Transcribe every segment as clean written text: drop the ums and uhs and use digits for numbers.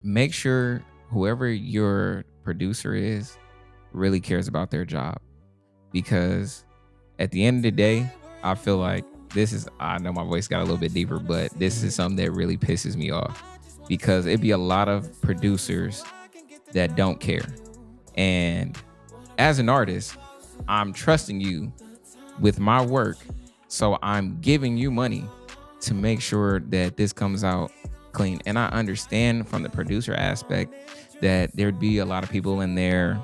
make sure whoever your producer is really cares about their job, because at the end of the day, I feel like I know my voice got a little bit deeper, but this is something that really pisses me off, because it'd be a lot of producers that don't care. And as an artist, I'm trusting you with my work. So I'm giving you money to make sure that this comes out clean. And I understand from the producer aspect that there'd be a lot of people in there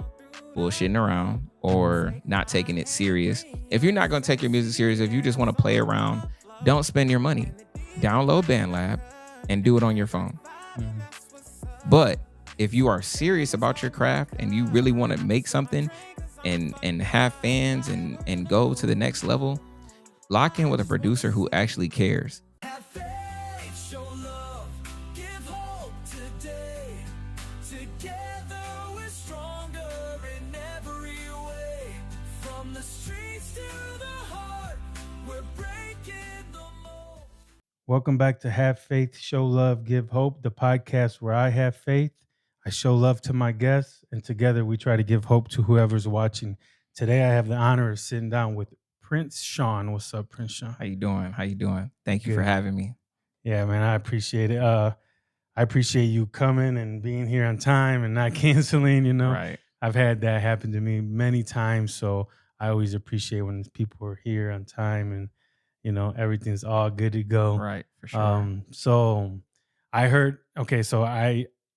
bullshitting around or not taking it serious. If you're not going to take your music serious, if you just want to play around, don't spend your money. Download BandLab and do it on your phone. But if you are serious about your craft and you really want to make something and have fans and go to the next level, lock in with a producer who actually cares. Have faith, show love, give hope today. Together we're stronger in every way. From the streets to the heart, we're breaking the mold. Welcome back to Have Faith, Show Love, Give Hope, the podcast where I have faith, I show love to my guests, and together we try to give hope to whoever's watching. Today I have the honor of sitting down with Prince Shxwn. What's up, Prince Shxwn? How you doing? How you doing? Thank you for Good. having me. Yeah, man, I appreciate it. I appreciate you coming and being here on time and not canceling, Right. I've had that happen to me many times, so I always appreciate when people are here on time and everything's all good to go. Right, for sure. So I heard,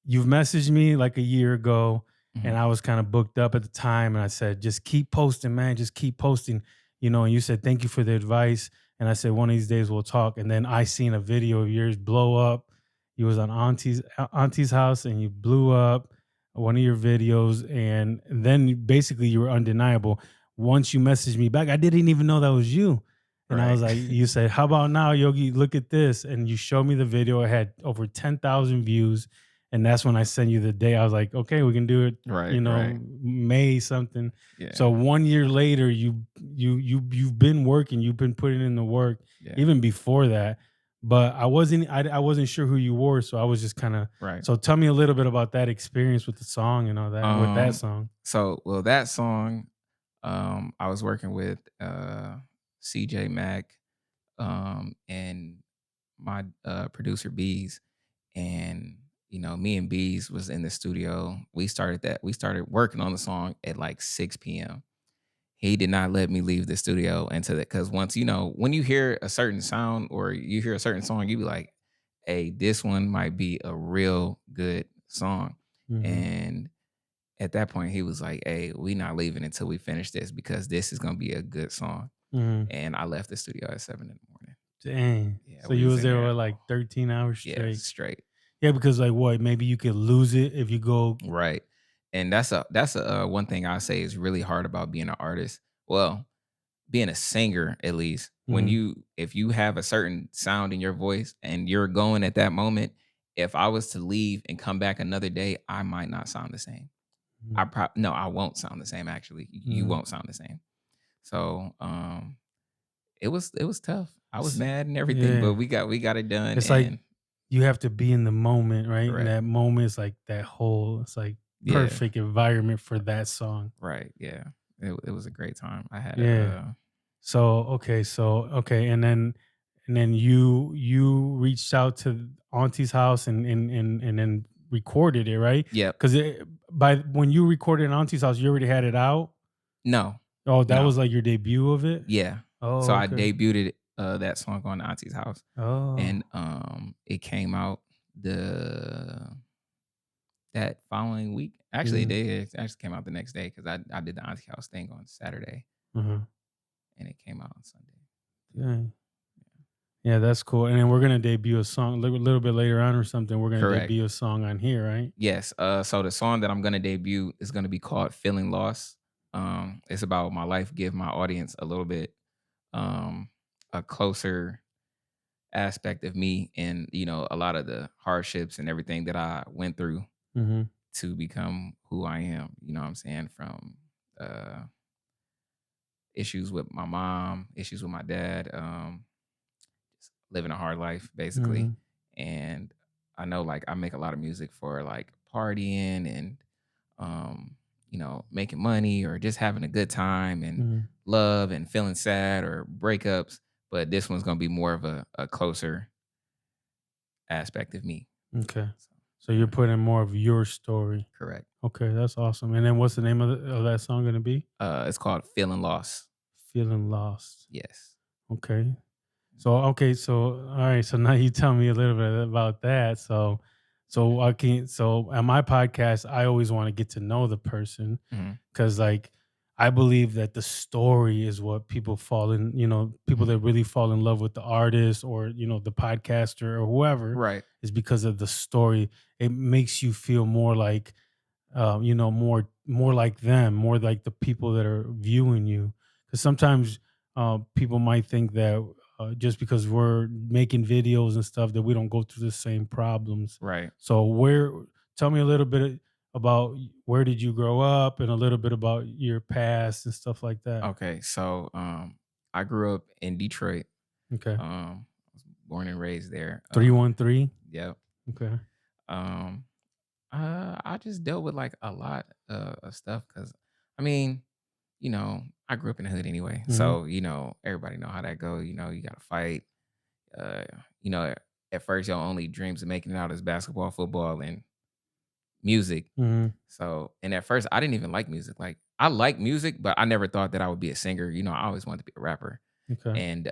you've messaged me like a year ago, and I was kind of booked up at the time, and I said, just keep posting, man, just keep posting, and you said, thank you for the advice. And I said, one of these days we'll talk. And then I seen a video of yours blow up. You was on auntie's house and you blew up one of your videos. And then basically you were undeniable. Once you messaged me back, I didn't even know that was you. And I was like, you said, how about now, Yogi, look at this. And you showed me the video. It had over 10,000 views. And that's when I sent you the day. I was like, okay, we can do it, Right. May something. Yeah. So 1 year later, you've been working, you've been putting in the work, even before that. But I wasn't sure who you were. So I was just kind of, Right. So tell me a little bit about that experience with the song and all that, with that song. So, that song, I was working with CJ Mack and my producer Bees, and me and Bees was in the studio. We started working on the song at like 6 p.m. He did not let me leave the studio until that, because once when you hear a certain sound or you hear a certain song, you be like, hey, this one might be a real good song. And at that point, he was like, hey, we not leaving until we finish this, because this is going to be a good song. And I left the studio at 7 in the morning. Dang. Yeah, So we you was was in there there. for like 13 hours straight? Yeah, straight. Yeah, because like what? Maybe you could lose it if you go. Right. And that's a one thing I say is really hard about being an artist. Well, being a singer, at least, if you have a certain sound in your voice and you're going at that moment, if I was to leave and come back another day, I might not sound the same. I won't sound the same. Actually, you won't sound the same. So, it was tough. I was mad and everything, but we got it done. It's like you have to be in the moment, right? Correct. And that moment is like it's like perfect environment for that song. Right. Yeah. It was a great time. I had So and then you reached out to Auntie's house and then recorded it, right? Yep. Because when you recorded in Auntie's house, you already had it out. No. Oh, that was like your debut of it? Yeah. Oh, so I okay. debuted that song on Auntie's house. Oh. And it came out that following week. Actually, it actually came out the next day, because I did the Auntie house thing on Saturday, and it came out on Sunday. Yeah, that's cool. And then we're gonna debut a song a little bit later on or something. We're gonna Correct. debut a song on here, right? Yes. So the song that I'm gonna debut is gonna be called "Feeling Lost." It's about my life, give my audience a little bit a closer aspect of me, and a lot of the hardships and everything that I went through to become who I am. You know what I'm saying? From issues with my mom, issues with my dad, just living a hard life basically. And I know like I make a lot of music for like partying and making money or just having a good time and Mhm. love and feeling sad or breakups. But this one's gonna be more of a closer aspect of me. Okay. So, So you're yeah, putting more of your story. correct. Okay, that's awesome. And then what's the name of that song gonna be? It's called Feeling Lost. Feeling Lost. Yes. Okay. So all right, so now you tell me a little bit about that. So I can so at my podcast, I always want to get to know the person Mhm, because like I believe that the story is what people fall in, people mhm. that really fall in love with the artist or the podcaster or whoever Right. is because of the story. It makes you feel more like more like them, more like the people that are viewing you. Because sometimes people might think that just because we're making videos and stuff that we don't go through the same problems. Right. So tell me a little bit about where did you grow up and a little bit about your past and stuff like that. Okay. So I grew up in Detroit. Okay. I was born and raised there. 313. Yep. Okay. Um I just dealt with like a lot of stuff because I mean, I grew up in the hood anyway. Mm-hmm. So, everybody know how that go. You gotta fight. Uh, you know, at first your only dreams of making it out is basketball, football, and music. Mm-hmm. So, and at first I didn't even like music. Like I like music, but I never thought that I would be a singer. I always wanted to be a rapper. Okay. And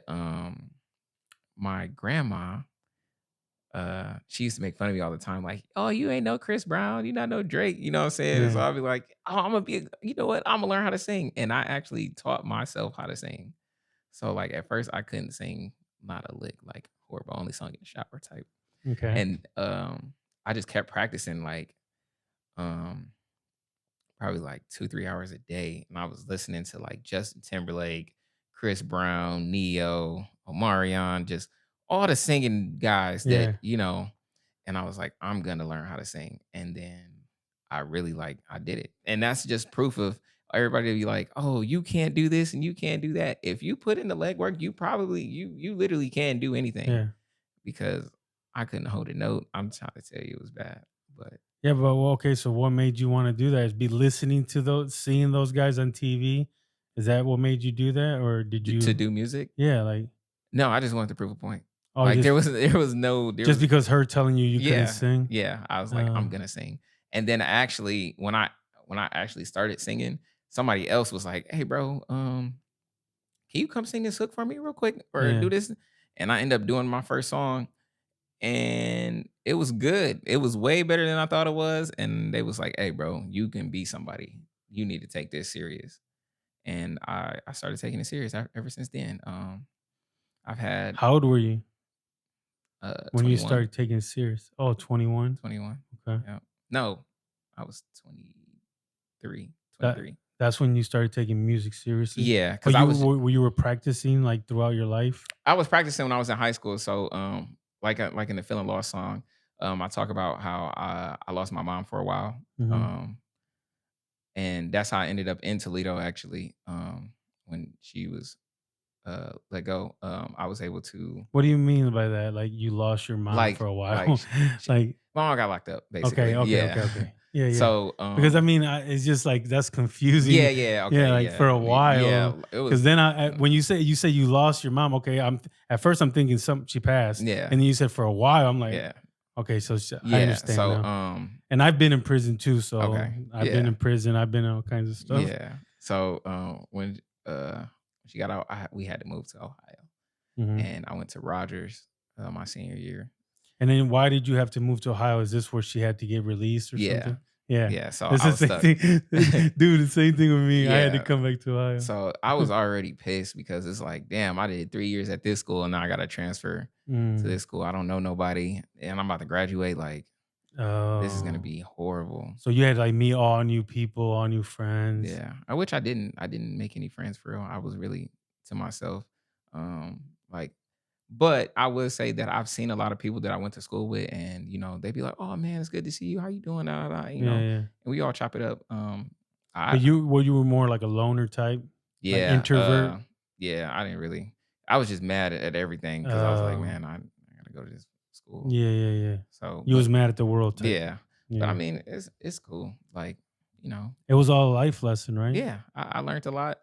my grandma, she used to make fun of me all the time, like, "Oh, you ain't no Chris Brown, you not no Drake," you know what I'm saying? So Yeah. I'll be like, "Oh, I'm gonna be, you know what? I'm gonna learn how to sing." And I actually taught myself how to sing. So like at first I couldn't sing not a lick, like horrible, only sung in the shower type. Okay. And I just kept practicing like um probably like 2, 3 hours a day. And I was listening to like Justin Timberlake, Chris Brown, Neo, Omarion, just all the singing guys that, Yeah. and I was like, I'm gonna learn how to sing. And then I did it. And that's just proof of everybody to be like, oh, you can't do this and you can't do that. If you put in the legwork, you literally can do anything Yeah. because I couldn't hold a note. I'm trying to tell you it was bad. But Yeah, but well, okay, so what made you wanna do that? Is be listening to seeing those guys on TV? Is that what made you do that? Or did to you do music, yeah, like no, I just wanted to prove a point. oh, Like there just was because her telling you couldn't yeah, sing? yeah. I was like, Uh, I'm gonna sing. And then actually when I actually started singing, somebody else was like, hey bro, can you come sing this hook for me real quick or yeah, do this? And I ended up doing my first song and it was good. It was way better than I thought it was. And they was like, hey bro, you can be somebody. You need to take this serious. And I started taking it serious ever since then. I've had how old were you when you 21. started taking it serious? Oh, 21. 21. Okay. Yeah. No, I was 23, That 23. that's when you started taking music seriously? Yeah, Oh, because I was you were practicing, like, throughout your life? I was practicing when I was in high school. So like in the Feeling Lost song, I talk about how I lost my mom for a while. Mhm. Um and that's how I ended up in Toledo actually. When she was let go. I was able to What do you mean by that? Like, you lost your mom for a like while? sh Like my mom got locked up okay, basically. okay, okay, Yeah. okay. Yeah, yeah. So Because I mean, it's just like that's yeah, confusing. yeah, Yeah, okay, like for yeah. a while. Yeah, it Because was then when you say you lost your mom, okay, I'm at first I'm thinking some she passed, yeah. and then you said for a while, I'm like, Yeah. okay, so I Yeah. understand So, now. And I've been in prison too, so okay. I've been Yeah. in prison. I've been in all kinds of stuff. Yeah. So, when she got out, we had to move to Ohio, Mhm. and I went to Rogers my senior year. And then why did you have to move to Ohio? Is this where she had to get released or Yeah. something? Yeah, Yeah. So it's I the was same stuck. thing, dude. The same thing with me. I had to Yeah. come back to Ohio. So I was already pissed because it's like, damn, I did 3 years at this school and now I got to transfer to Mm. this school. I don't know nobody, and I'm about to graduate. Like, this is gonna Oh. be horrible. So you had like meet all new people, all new friends. Yeah, I which I didn't. I didn't make any friends for real. I was really to myself. Like, but I would say that I've seen a lot of people that I went to school with, and they'd be like, "Oh man, it's good to see you. How you doing?" Yeah, yeah. And we all chop it up. I But you were more like a loner type, like yeah, introvert. yeah. I didn't really. I was just mad at everything because I was like, man, I gotta go to this school. Yeah. So, You was mad at the world type. yeah, but I mean, it's cool. Like, It was all a life lesson, right? yeah, I learned a lot.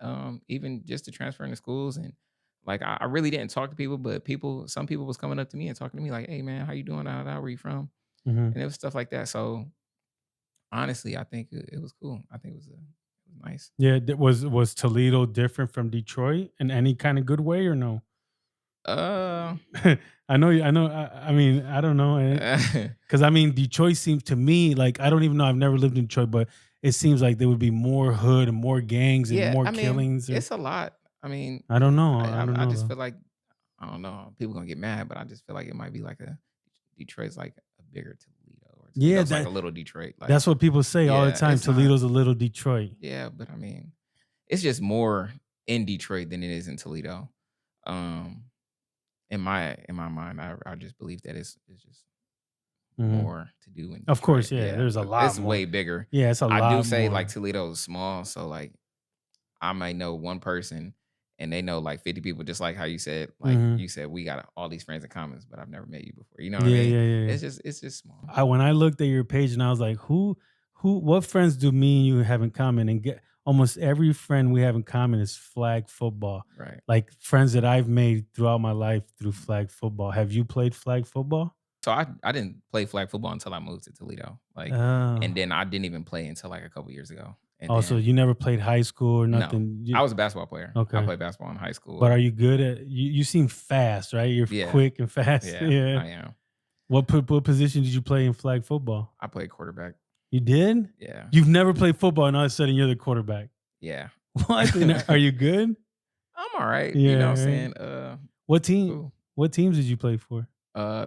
Even just to transfer into schools, and like I really didn't talk to people, but some people was coming up to me and talking to me like, "Hey man, how you doing? Where you from?" Hmm. And it was stuff like that. So honestly, I think it was cool. I think it was nice. Yeah. Was Toledo different from Detroit in any kind of good way or no? Uh, I know. I know. I mean, I don't know. Because I mean, Detroit seems to me like I don't even know. I've never lived in Detroit, but it seems like there would be more hood and more gangs and yeah, more I mean, killings. Or it's a lot. I mean, I don't know. I, I don't I know just though. feel like I don't know. People gonna get mad, but I just feel like it might be like a Detroit's like a bigger Toledo, or Yeah, Toledo's like a little Detroit. Like, that's what people say all the yeah, time. it's not. Toledo's a little Detroit. Yeah, but I mean, it's just more in Detroit than it is in Toledo. Um, in my mind, I just believe that it's just Mhm. more to do in Of Detroit. course, yeah. Yeah, There's a but lot it's more. way bigger. Yeah, it's a I do lot say like more. Toledo is small, so like I might know one person and they know like 50 people, just like how you said, like Mhm. you said, we got all these friends in common, but I've never met you before. You know what I Yeah, mean? yeah. It's just small. When I looked at your page and I was like, what friends do me and you have in common? And get almost every friend we have in common is flag football. Right. Like friends that I've made throughout my life through flag football. Have you played flag football? So I didn't play flag football until I moved to Toledo. Like, and Oh, then I didn't even play until like a couple years ago. And also, then you never played high school or no, nothing. I was a basketball player. I Okay, played basketball in high but school. are you good at? You seem fast, right? You're Yeah, quick and fast. yeah, Yeah. I am. What position did you play in flag football? I played quarterback. You did? Yeah, You've never played football, and all of a sudden you're the quarterback. yeah. What? And are you good? I'm all right. You know Yeah. what I'm Right. saying? What team? Cool. What teams did you play for?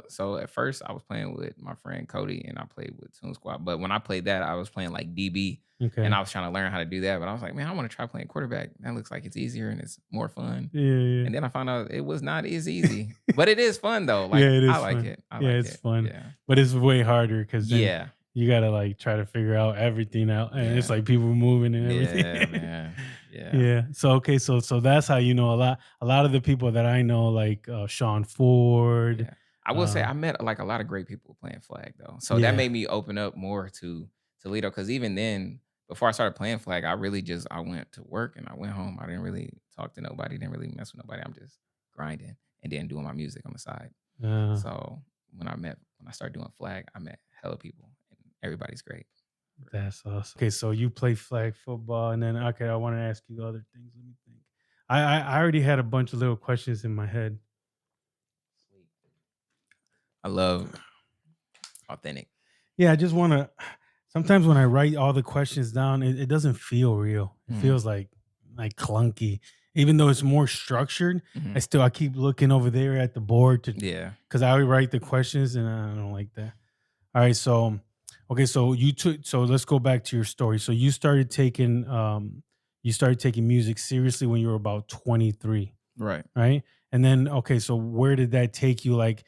So at first I was playing with my friend Cody and I played with Toon Squad. But when I played that, I was playing like DB and Okay. I was trying to learn how to do that. But I was like, man, I want to try playing quarterback. That looks like it's easier and it's more fun. Yeah. And then I found out it was not as easy, but it is fun though. Like Yeah, it I is like fun. it. I Yeah, like it's it. fun. Yeah. But it's way harder because then Yeah. you gotta like try to figure out everything out, and it's Yeah. like people moving and everything. Yeah, man. Yeah. Yeah. So okay. So that's how you know a lot. A lot of the people that I know, like Sean Ford. Yeah. I will say Uh, I met like a lot of great people playing flag though. So that yeah. made me open up more to Toledo. Cause even then, before I started playing flag, I went to work and I went home. I didn't really talk to nobody, didn't really mess with nobody. I'm just grinding and then doing my music on the side. Uh, So when I started doing flag, I met hella people and everybody's great. that's awesome. Okay, so you play flag football, and then okay, I want to ask you other things. Let me think. I already had a bunch of little questions in my head. I love authentic. Yeah, I just want to. Sometimes when I write all the questions down, it doesn't feel real. It Mhm. feels like clunky. Even though it's more structured, Mhm. I keep looking over there at the board to Yeah. because I already write the questions, and I don't like that. All right, so okay, so let's go back to your story. So you started taking music seriously when you were about 23, Right. right? And then okay, so where did that take you? Like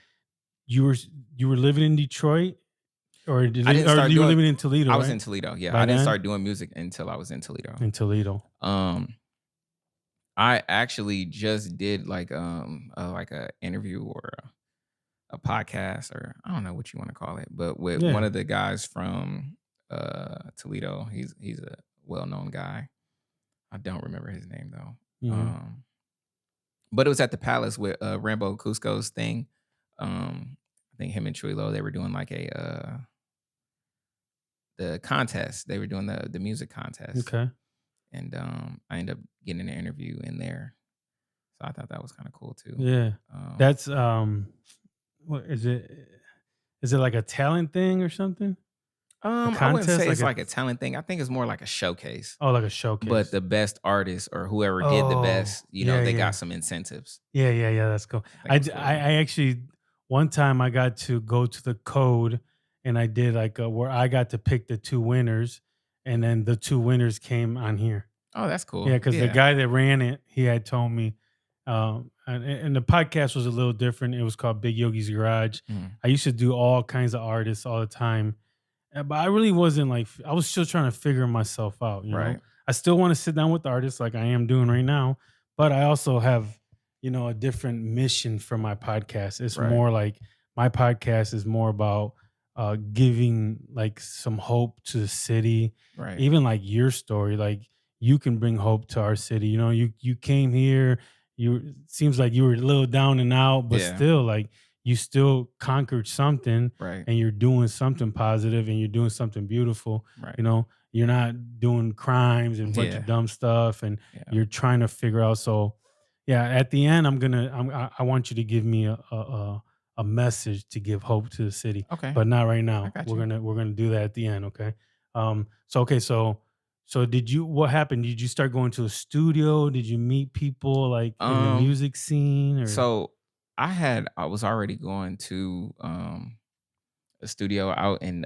you were you were living in Detroit I didn't start you were doing living in Toledo, I was right? in Toledo. Yeah. By I didn't then? start doing music until I was in Toledo. In Toledo. Um I actually just did like a interview or a podcast, or I don't know what you want to call it, but with one Yeah. of the guys from Toledo. He's a well-known guy. I don't remember his name though. Mhm. But it was at the Palace with Rambo Cusco's thing. I think him and Chuilo, they were doing like the contest. They were doing the music contest. Okay. And I ended up getting an interview in there. So I thought that was kind of cool too. Yeah. That's what is it? Is it like a talent thing or something? A I wouldn't contest? say it's Like a like a talent thing. I think it's more like a showcase. like a But showcase. the best artist or whoever did the Oh, best, yeah, they yeah. got some incentives. Yeah, that's cool. I think it was cool. I actually one time I got to go to the code and I did like where I got to pick the two winners, and then the two winners came on here. Oh, that's cool. Yeah, because the Yeah. guy that ran it, he had told me, and the podcast was a little different. It was called Big Yogi's Garage. Mhm. I used to do all kinds of artists all the time, but I really wasn't like I was still trying to figure myself out. You know, Right. I still want to sit down with the artists like I am doing right now, but I also have a different mission for my podcast. It's Right. more like my podcast is more about giving like some hope to the city, Right. even like your story. Like you can bring hope to our city. You know, you came here. You seems like you were a little down and out, but Yeah. still like you still conquered something, Right. and you're doing something positive, and you're doing something beautiful. Right. You know, you're not doing crimes and a bunch Yeah. of dumb stuff, and Yeah. you're trying to figure out. So yeah, at the end, I want you to give me a message to give hope to the city, Okay. but not right I now. got We're you. gonna do that at the end, okay? So did you? What happened? Did you start going to a studio? Did you meet people like in the Um. music scene, or So I was already going to a studio out in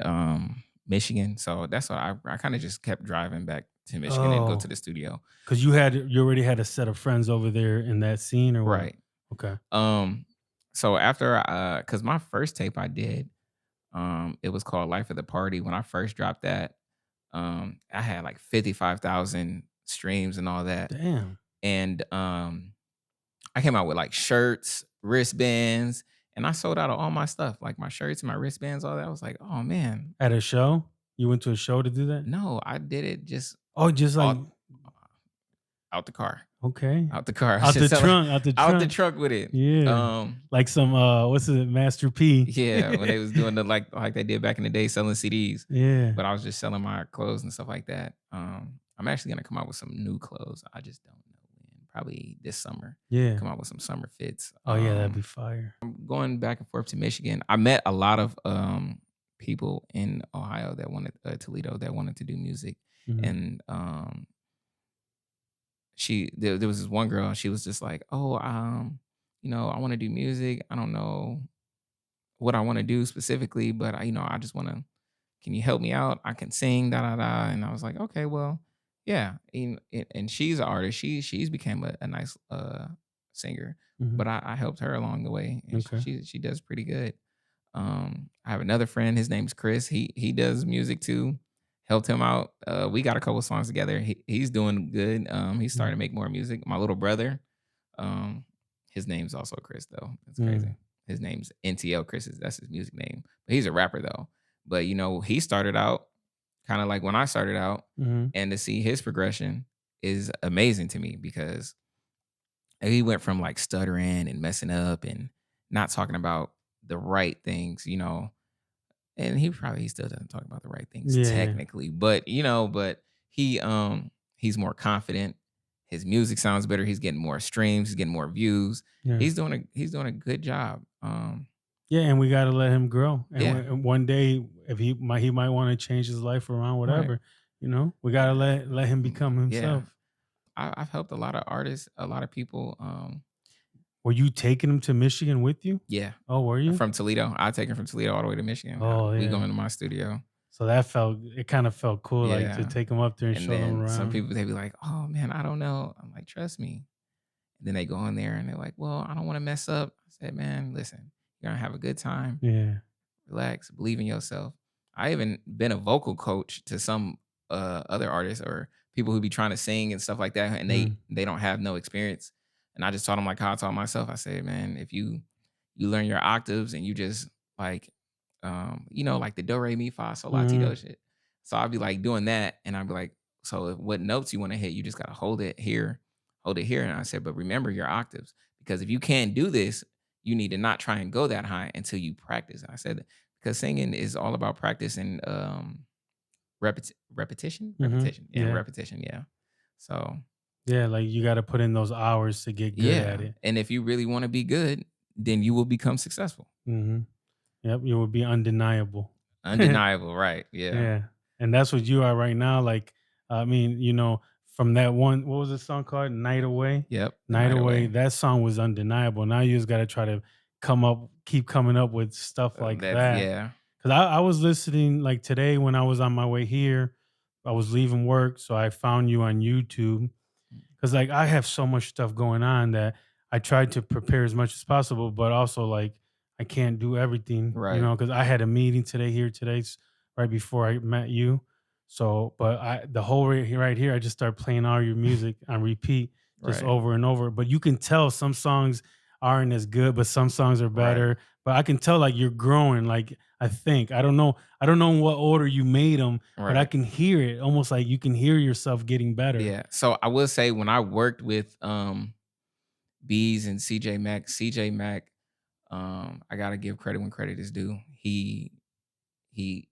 Michigan. So that's why I kind of just kept driving back to Michigan and go to oh, the studio. because you already had a set of friends over there in that scene, or what? Right. Okay, Um so after cuz my first tape I did, it was called Life of the Party. When I first dropped that, I had like 55,000 streams and all that. damn. And I came out with like shirts, wristbands, and I sold out of all my stuff, like my shirts and my wristbands, all that. I was like, "Oh man." At a show, you went to a show to do that? No, I did it just Oh, just like out out the car. okay, Out the car. I was out just the selling trunk, out the out the trunk. truck with it. Yeah. Like some what's it, Master P. Yeah, when they was doing the like they did back in the day selling CDs, Yeah. but I was just selling my clothes and stuff like that. I'm actually gonna come out with some new clothes. I just don't know when. Probably this summer. Yeah. Come out with some summer fits. Oh yeah, that'd be fire. I'm going back and forth to Michigan. I met a lot of people in Ohio that wanted Toledo that wanted to do music, Mhm. and there was this one girl. She was just like, "Oh, I want to do music. I don't know what I want to do specifically, but I just want to. Can you help me out? I can sing, da da da." And I was like, "Okay, well, yeah." And she's an artist. She's became a nice singer, Mhm. but I helped her along the way, and Okay. she does pretty good. I have another friend. His name's Chris. He does music too. Helped him out. We got a couple songs together. He's doing good. He's starting Mm. to make more music. My little brother, um, his name's also Chris though. It's Mm. crazy. His name's NTL Chris. That's his music name. But he's a rapper though. But he started out kind of like when I started out, Mhm. and to see his progression is amazing to me because he went from like stuttering and messing up and not talking about the right things, and he still doesn't talk about the right things Yeah. technically, but he's more confident. His music sounds better. He's getting more streams. He's getting more views. Yeah. He's doing a good job. Yeah, and we got to let him grow. And Yeah, and one day, if he might want to change his life around, right. whatever. We got to let him become Yeah, himself. I've helped a lot of artists, a lot of people. Were you taking him to Michigan with you? Yeah, Oh, were you? from Toledo. I take him from Toledo all the way to Michigan. Oh, We go yeah. into my studio. So it kind of felt cool, like to Yeah, take him up there and and show them then some around. people they be like, "Oh man, I don't know." I'm like, "Trust me." And then they go in there and they're like, "Well, I don't want to mess up." I said, "Man, listen, you're gonna have a good time. Yeah. Relax, believe in yourself." I even been a vocal coach to some other artists or people who be trying to sing and stuff like that, and they Mm. they don't have no experience. And I just taught them like how I taught myself. I said, "Man, if you learn your octaves and you just like like the do re mi fa sol la ti Mhm. do shit." So I'd be like doing that, and I'd be like, "So what notes you want to hit? You just gotta hold it here." And I said, "But remember your octaves, because if you can't do this, you need to not try and go that high until you practice." I said because singing is all about practice and Mhm. Yeah. repetition. Yeah. So Yeah, like you got to put in those hours to get good at yeah, it. and if you really want to be good, then you will become successful. Mhm. Yep, you would be undeniable. Undeniable, right? Yeah. Yeah. And that's what you are right now. Like, I mean, from that one, what was the song called? Night Away? Yep. The Night night Away. away. That song was undeniable. Now you just got to try to keep coming up with stuff like That's that. yeah. Cause I was listening like today when I was on my way here, I was leaving work. So I found you on YouTube. Cause like I have so much stuff going on that I tried to prepare as much as possible, but also like I can't do everything, Right. cause I had a meeting right before I met you. So, but the whole right here, I just start playing all your music on repeat, just Right. over and over. But you can tell some songs aren't as good, but some songs are Right. better. but I can tell like you're growing. Like I don't know in what order you made them, but I Right. can hear it almost like you can hear yourself getting better. Yeah. So I will say when I worked with Bees and CJ Mac, I gotta give credit when credit is due. He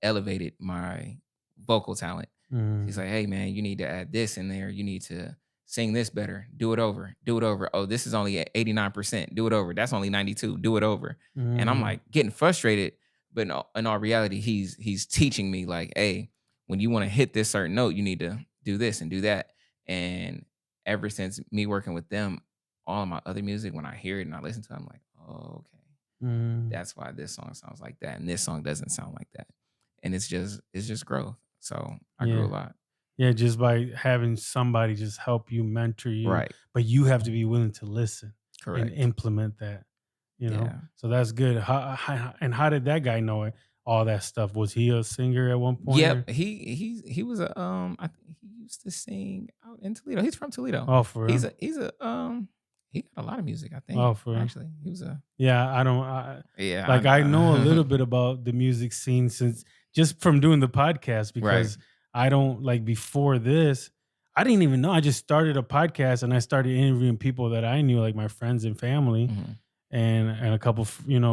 elevated my vocal talent. He's Mm, like, "Hey man, you need to add this in there. You need to sing this better. Do it over. Do it over. Oh, this is only at 89%. Do it over. That's only 92. Do it over." And I'm mm, like getting frustrated, but in all reality, he's teaching me like, "Hey, when you want to hit this certain note, you need to do this and do that." And ever since me working with them, all of my other music, when I hear it and I listen to it, I'm like, "Oh, okay. mm. That's why this song sounds like that, and this song doesn't sound like that." And it's just growth. So I grew a Yeah. lot. Yeah, just by having somebody just help you, mentor you, Right. but you have to be willing to listen and Correct. implement that, you know? Yeah. So that's good. And how did that guy know it? All that stuff. Was he a singer at one point? Or? Yep. He was a I think he used to sing out in Toledo. He's from Toledo. Oh, for real? He's a he got a lot of music, I think. Oh, for real? Actually. He was a Yeah, I don't yeah, like I know a little I bit about the music scene since just from doing the podcast right. because I don't like before this, I didn't even know. I just started a podcast and I started interviewing people that I knew, like my friends and family, Mhm. and a couple,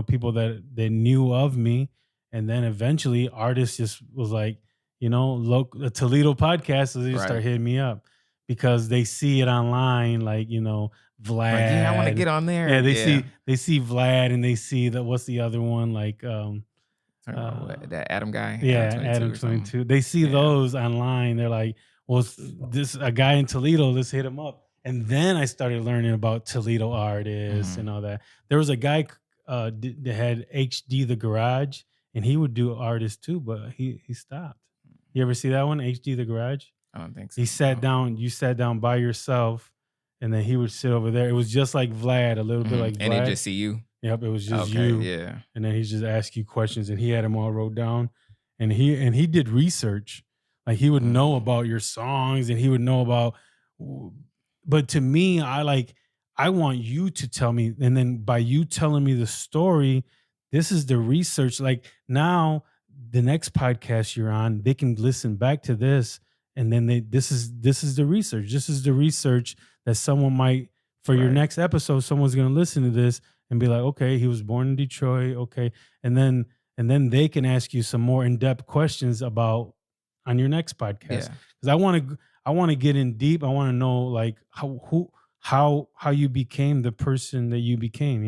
people that knew of me, and then eventually artists just was like, look, a Toledo podcast, so they just start Right. hitting me up because they see it online, like Like, yeah, I want to Vlad. get on there. Yeah, Yeah. they see Vlad and they see that what's the other one like Talking about uh what that Adam guy, Adam yeah, 22 Adam or something. 22. They see Yeah. those online. They're like, well, this a guy in Toledo, let's hit him up. And then I started learning about Toledo artists and Mhm. all that. There was a guy that had HD the Garage, and he would do artists too, but he stopped. You ever see that one, HD the Garage? I don't think so. He sat No. down, you sat down by yourself, and then he would sit over there. It was just like Vlad, a little bit Mhm. like And they Vlad. just see you. Yep, it was just Okay, you, yeah. and then he just asked you questions, and he had them all wrote down, and he did research, like he would know Mhm. about your songs, and he would know about. But to me, I want you to tell me, and then by you telling me the story, this is the research. Like now, the next podcast you're on, they can listen back to this, and then this is the research. This is the research that someone might for your Right. next episode. Someone's gonna listen to this and be like, okay, he was born in Detroit, okay, and then they can ask you some more in depth questions about on your next podcast Yeah. because I want to get in deep. I want to know like how you became the person that you became.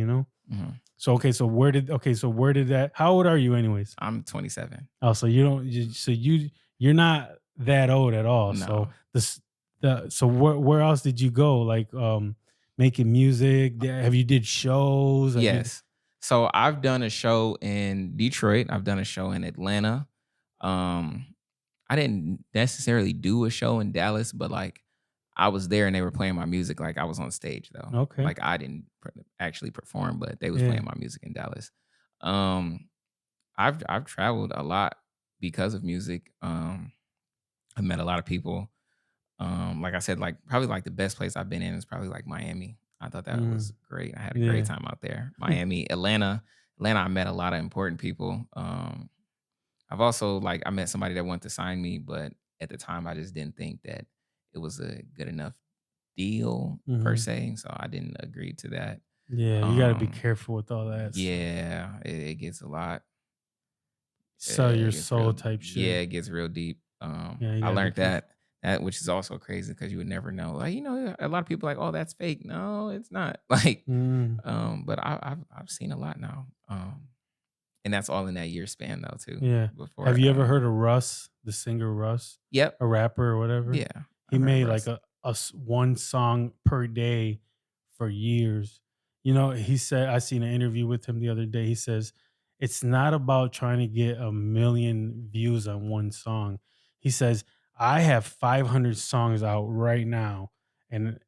Mhm. So where did that? How old are you, anyways? I'm 27. Oh, so you don't. You're not that old at all. So No. so where else did you go? Like making music? Have you did shows? Have you? Yes. So I've done a show in Detroit. I've done a show in Atlanta. Um, I didn't necessarily do a show in Dallas, but like I was there and they were playing my music. Like I was on stage though. Okay. Like I didn't actually perform, but they was Yeah. playing my music in Dallas. Um, I've traveled a lot because of music. I met a lot of people. Like I said, like probably like the best place I've been in is probably like Miami. I thought that Mm, was great. I had a great yeah. time out there. Miami, Atlanta, I met a lot of important people. I've also like I met somebody that wanted to sign me, but at the time I just didn't think that it was a good enough deal per Mhm. se. So I didn't agree to that. Yeah, you got to be Um, careful with all that stuff. yeah, it gets a lot. Sell your It gets real soul type yeah, shit. it gets real deep. Yeah, you I got to be learned careful. that which is also crazy because you would never know. Like, a lot of people like, "Oh, that's fake." No, it's not. Like, Mm, but I've seen a lot now. And that's all in that year span though too. yeah. Before Have you ever heard of Russ, the singer Russ, Yep. a rapper or whatever? Yeah. He I've heard of made like Russ. one song per day for years. He said I seen an interview with him the other day. He says it's not about trying to get a million views on one song. He says I have 500 songs out right now, and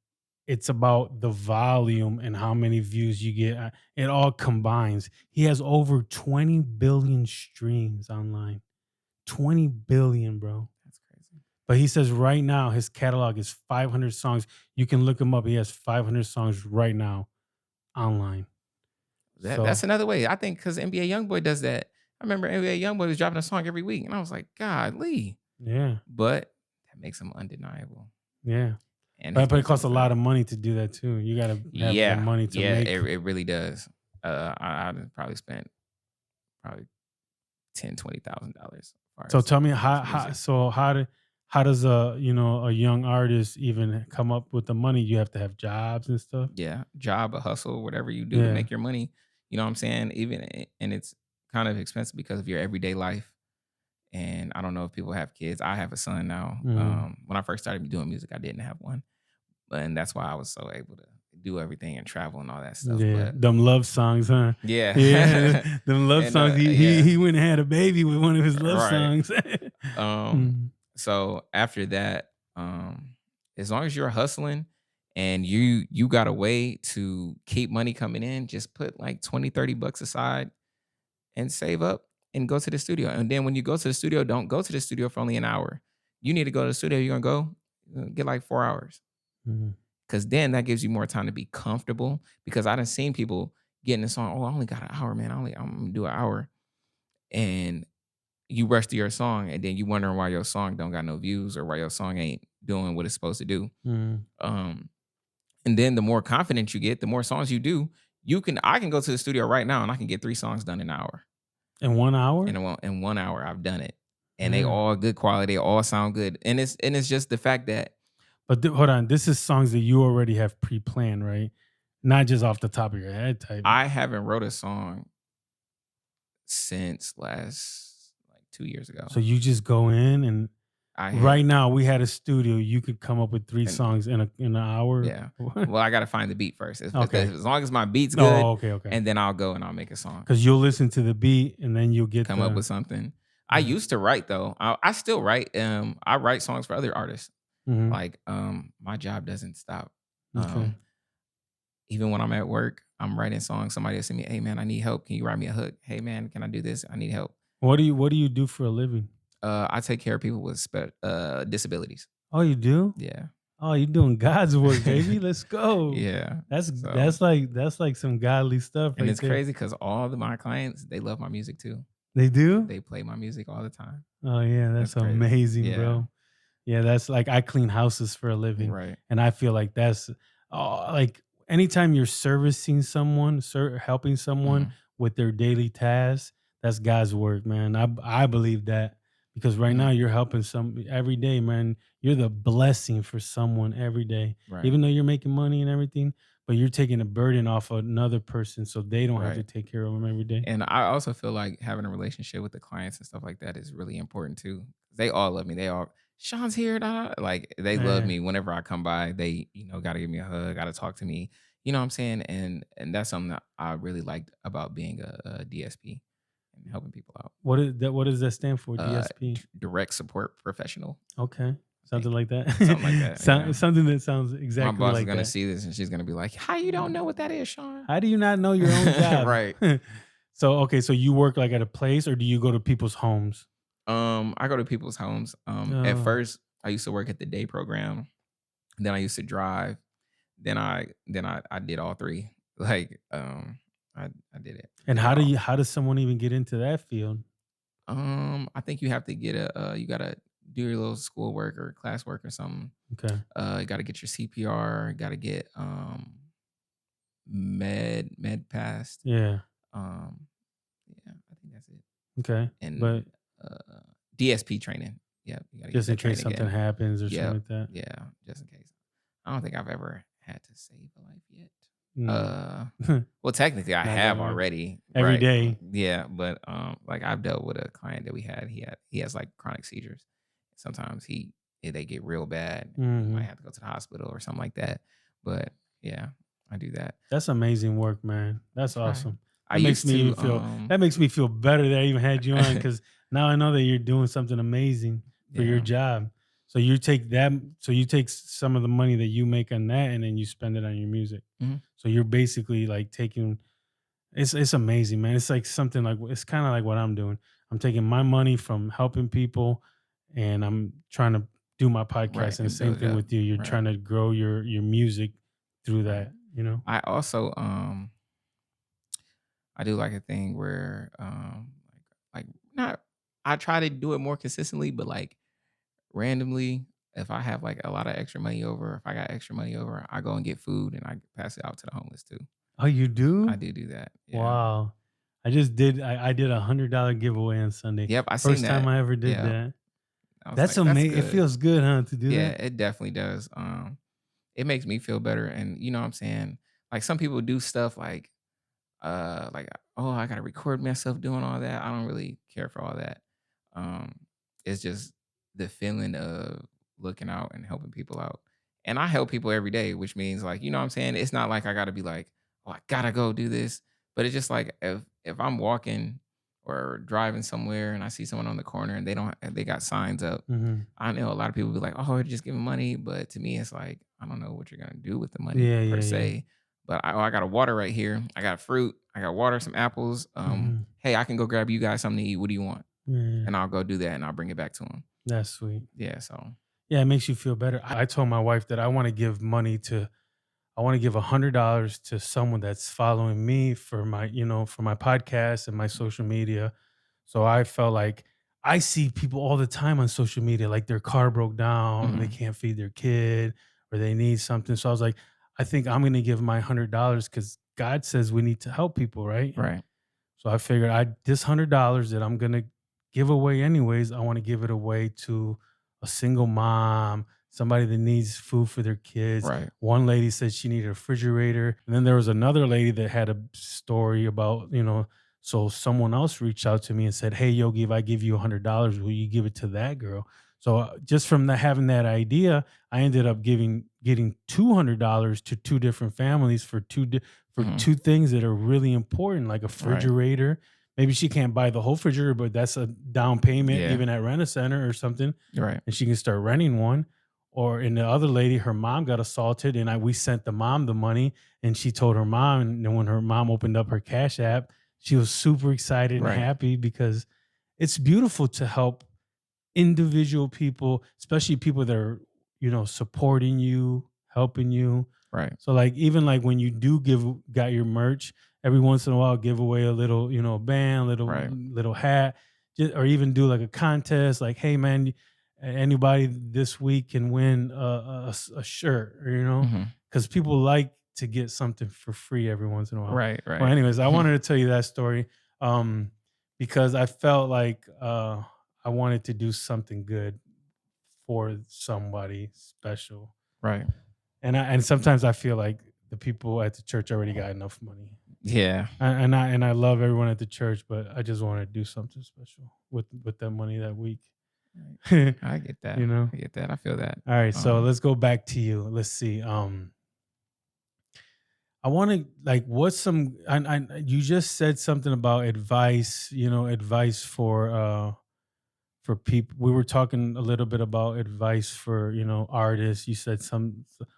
it's about the volume and how many views you get. It all combines. He has over 20 billion streams online. 20 billion, bro. That's crazy. But he says right now his catalog is 500 songs. You can look him up. He has 500 songs right now online. That's So another way. I think because NBA YoungBoy does that. I remember NBA YoungBoy was dropping a song every week, and I was like, God, Lee. yeah, But that makes him undeniable, and his but it music costs is a lot dope. of money to do that too. You got to have the Yeah, money to yeah, make. it really does. I done probably spent probably 10, $20,000 as far So as tell me just how music. so how does a a young artist even come up with the money? You have to have jobs and stuff. Yeah, job, a hustle, whatever you do to Yeah. make your money. You know what I'm saying? And it's kind of expensive because of your everyday life. And I don't know if people have kids. I have a son now. Mhm. When I first started doing music, I didn't have one, and that's why I was so able to do everything and travel and all that stuff. Yeah, But them love songs, huh? Yeah, yeah, them love and songs. He he yeah, he went and had a baby with one of his love right. songs. Mm, So after that, as long as you're hustling and you got a way to keep money coming in, just put like 20, $30 aside and save up and go to the studio. And then when you go to the studio, don't go to the studio for only an hour. You need to go to the studio. You're gonna go get like 4 hours. mhm, Cause then that gives you more time to be comfortable. Because I done seen people getting a song, oh, I only got an hour, man. I'm gonna do an hour. And you rush to your song and then you wondering why your song don't got no views or why your song ain't doing what it's supposed to do. mhm. Um, and then the more confident you get, the more songs you do, I can go to the studio right now and I can get 3 songs done in an hour. In 1 hour? In 1 hour, I've done it. And they Yeah. all good quality, they all sound good. And it's just the fact that But hold on, this is songs that you already have pre-planned, right? Not just off the top of your head type. I haven't wrote a song since last like 2 years ago. So you just go in and I right have now we had a studio, you could come up with 3 and songs in an hour. yeah. Well, I gotta find the beat first. Okay. As long as my beat's good, Oh, okay, okay. and then I'll go and I'll make a song. Because you'll listen to the beat and then you'll get Come up with something. I yeah. used to write though. I still write. I write songs for other artists. Mhm. Like my job doesn't stop. Okay. Even when I'm at work, I'm writing songs. Somebody will send me, "Hey man, I need help. Can you write me a hook? Hey man, can I do this? I need help." What do you do for a living? I take care of people with disabilities. Oh, you do? Yeah, Oh, you're doing God's work, baby. Let's go. yeah. That's So that's like some godly stuff and right it's there. crazy because all of my clients they love my music too. They do? They play my music all the time. Oh yeah, That's that's crazy. amazing, Yeah, bro. Yeah, that's like I clean houses for a living, right. and I feel like that's like anytime you're servicing someone, helping someone Mhm, with their daily tasks, that's God's work, man. I believe that because right now mhm, you're helping some every day, man. You're the blessing for someone every day, right, even though you're making money and everything, but you're taking a burden off another person so they don't have to right. take care of them every day. And I also feel like having a relationship with the clients and stuff like that is really important too. They all love me. They all Sean's here, da. Like they love Yeah. me whenever I come by. They, got to give me a hug, got to talk to me. You know what I'm saying? And that's something that I really liked about being a DSP and helping people out. What does that stand for? DSP. Direct support professional. Okay. I think Something like that. something like that. Yeah. Something that sounds My exactly boss is like gonna that. see this and she's gonna be like, "How you don't know what that is, Sean?" How do you not know your own job? Right. So okay, so you work like at a place or do you go to people's homes? I go to people's homes. At Oh. first, I used to work at the day program. Then I used to drive. Then I did all three. Like I did it. And Did it all. how does someone even get into that field? I think you have to get you gotta do your little schoolwork or classwork or something. Okay. You gotta get your CPR. Gotta get med passed. Yeah. Um, yeah, I think that's it. Okay. And But uh, DSP training. Yeah, you gotta get just in that case training something again. happens or something Yeah, like that. yeah, just in case. I don't think I've ever had to save a life yet. No. Well, technically, I Not have that way. already, Every right? day. Yeah, but like I've dealt with a client that we had. He has like chronic seizures. Sometimes they get real bad. You might Mhm. have to go to the hospital or something like that. But yeah, I do that. That's amazing work, man. That's Right. awesome. I used to That makes me feel better that I even had you on because now I know that you're doing something amazing for your yeah. job. So you take some of the money that you make on that and then you spend it on your music. Mhm. So you're basically like taking it's amazing, man. It's like something like it's kind of like what I'm doing. I'm taking my money from helping people and I'm trying to do my Right, podcast and the and same build it thing up. with you. You're Right, trying to grow your music through right. that, you know? I also I do like a thing where like not I try to do it more consistently, but like randomly, if I have like a lot of extra money over, if I got extra money over, I go and get food and I pass it out to the homeless too. Oh, you I do? do that. Yeah. Wow. I did $100 giveaway on Sunday. Yep. I seen First time that. I ever did Yeah. that. I was That's like, that's amazing. It good. feels good, huh, to do Yeah, that? it definitely does. It makes me feel better. And you know what I'm saying? Like some people do stuff like oh, I gotta record myself doing all that. I don't really care for all that. Um, it's just the feeling of looking out and helping people out. And I help people every day, which means like, you know what I'm saying? It's not like I gotta be like, oh, I gotta go do this. But it's just like if I'm walking or driving somewhere and I see someone on the corner and they got signs up, Mhm. I know a lot of people be like, oh, they're just giving money. But to me, it's like, I don't know what you're gonna do with the money Yeah, per yeah, yeah. se. But I got a water right here. I got fruit. I got water, some apples. Mhm. Hey, I can go grab you guys something to eat. What do you want? Yeah, And I'll go do that and I'll bring it back to them. that's sweet. Yeah. So Yeah, it makes you feel better. I told my wife that I want to give $100 to someone that's following me for my, for my podcast and my social media. So I felt like I see people all the time on social media, like their car broke down and they mhm, can't feed their kid or they need something. So I was like, I think I'm going to give my $100 because God says we need to help people, right? right, So I figured this $100 that I'm gonna give away anyways, I want to give it away to a single mom, somebody that needs food for their kids. right, One lady said she needed a refrigerator, and then there was another lady that had a story about, so someone else reached out to me and said, "Hey Yogi, if I give you $100, will you give it to that girl?" So just from having that idea, I ended up getting $200 to two different families for mhm, two things that are really important, like a right, refrigerator. Maybe she can't buy the whole refrigerator, but that's a down payment, yeah, even at Rent a Center or something, right, and she can start renting one. Or in the other lady, her mom got assaulted, and we sent the mom the money, and she told her mom, and then when her mom opened up her Cash App, she was super excited and right, happy because it's beautiful to help individual people, especially people that are, supporting you, helping you. right, So like even like when you do got your merch, every once in a while give away a little, band, right, little hat, or even do like a contest, like, hey man, anybody this week can win a shirt, or mhm, because people like to get something for free every once in a while. right, Well, right, anyways, I wanted to tell you that story um, because I felt like I wanted to do something good for somebody special. right, And sometimes I feel like the people at the church already got enough money. yeah. And I love everyone at the church, but I just want to do something special with that money that week. Right. you I get that. know. I get that. I feel that. All right, so Um, let's go back to you. Let's see. I want to like what's some you just said something about advice, advice for people. We were talking a little bit about advice for, artists. You said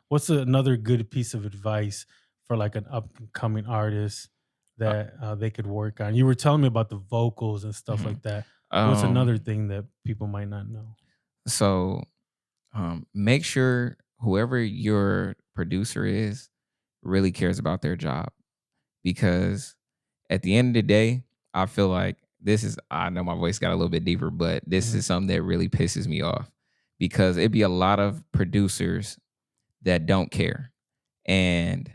what's another good piece of advice for like an upcoming artist uh, that they could work on? You were telling me about the vocals and stuff mhm. like that. What's another Um, thing that people might not know? so make sure whoever your producer is really cares about their job because at the end of the day, I feel like I know my voice got a little bit deeper, but this Mhm. is something that really pisses me off because it'd be a lot of producers that don't care. And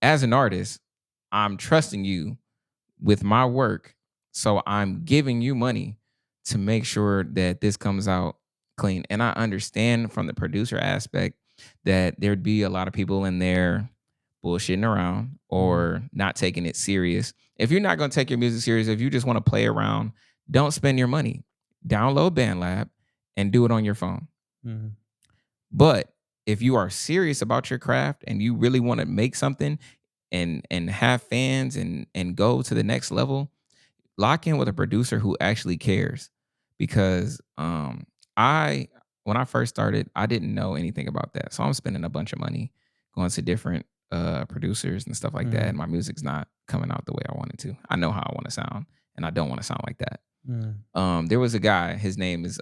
as an artist, I'm trusting you with my work. So I'm giving you money to make sure that this comes out clean. And I understand from the producer aspect that there'd be a lot of people in there bullshitting around Mhm. or not taking it serious. If you're not going to take your music serious, if you just want to play around, don't spend your money. Download BandLab and do it on your phone. Mhm. But if you are serious about your craft and you really want to make something and have fans and go to the next level, lock in with a producer who actually cares. Because I when I first started, I didn't know anything about that. So I'm spending a bunch of money going to different producers and stuff like that. Mhm. And my music's not coming out the way I wanted to. I know how I want to sound, and I don't want to sound like that. Mhm. There was a guy, his name is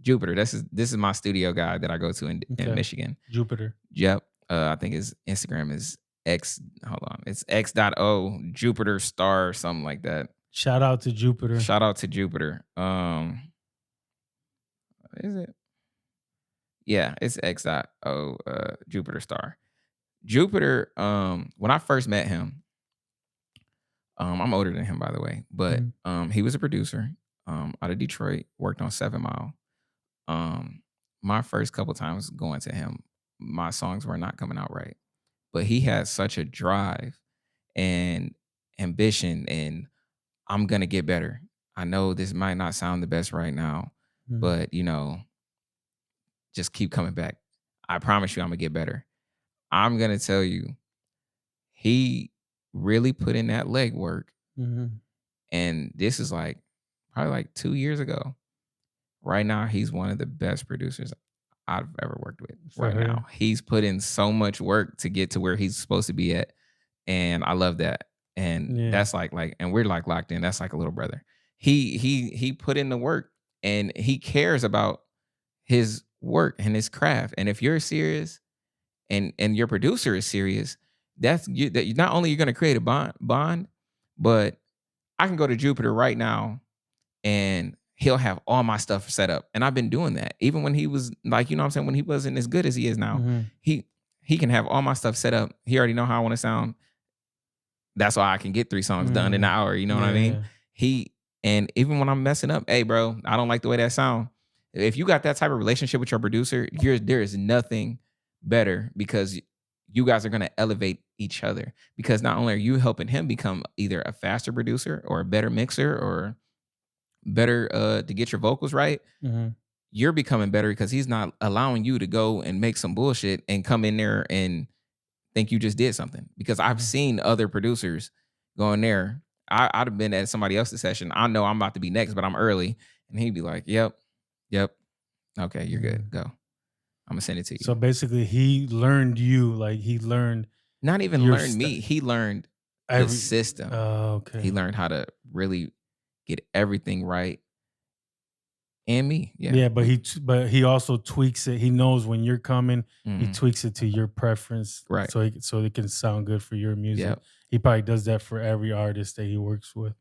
Jupiter. This is my studio guy that I go to in Okay. Michigan. Jupiter. Yep. I think his Instagram is X. Hold on, it's X.O Jupiter Star or something like that. Shout out to Jupiter. Shout out to Jupiter. Is it? Yeah, it's X.O Jupiter Star. Jupiter. When I first met him, I'm older than him by the way, but he was a producer out of Detroit. Worked on 7 Mile. My first couple times going to him, my songs were not coming out right, but he had such a drive and ambition, and I'm gonna get better. I know this might not sound the best right now, but just keep coming back. I promise you, I'm gonna get better. I'm gonna tell you, he really put in that legwork, and this is like probably like 2 years ago. Right now, he's one of the best producers I've ever worked with. Right now, he's put in so much work to get to where he's supposed to be at, and I love that. And that's like, and we're like locked in. That's like a little brother. He put in the work, and he cares about his work and his craft. And if you're serious, and your producer is serious, that's you. That not only you're going to create a bond, but I can go to Jupiter right now, and he'll have all my stuff set up. And I've been doing that. Even when he was like, what I'm saying, when he wasn't as good as he is now, he can have all my stuff set up. He already know how I want to sound. That's why I can get 3 songs done in an hour. You know what I mean? And even when I'm messing up, hey bro, I don't like the way that sound. If you got that type of relationship with your producer, there is nothing better, because you guys are going to elevate each other, because not only are you helping him become either a faster producer or a better mixer or better to get your vocals right, you're becoming better because he's not allowing you to go and make some bullshit and come in there and think you just did something. Because I've seen other producers go in there. I'd have been at somebody else's session. I know I'm about to be next, but I'm early. And he'd be like, yep. Okay, you're good. Go. I'm going to send it to you. So basically he learned you, like he learned. Not even learned me. He learned the system. Oh, okay. He learned how to really get everything right. And me. Yeah, but he also tweaks it. He knows when you're coming. He tweaks it to your preference, right? So it can sound good for your music. Yep. He probably does that for every artist that he works with.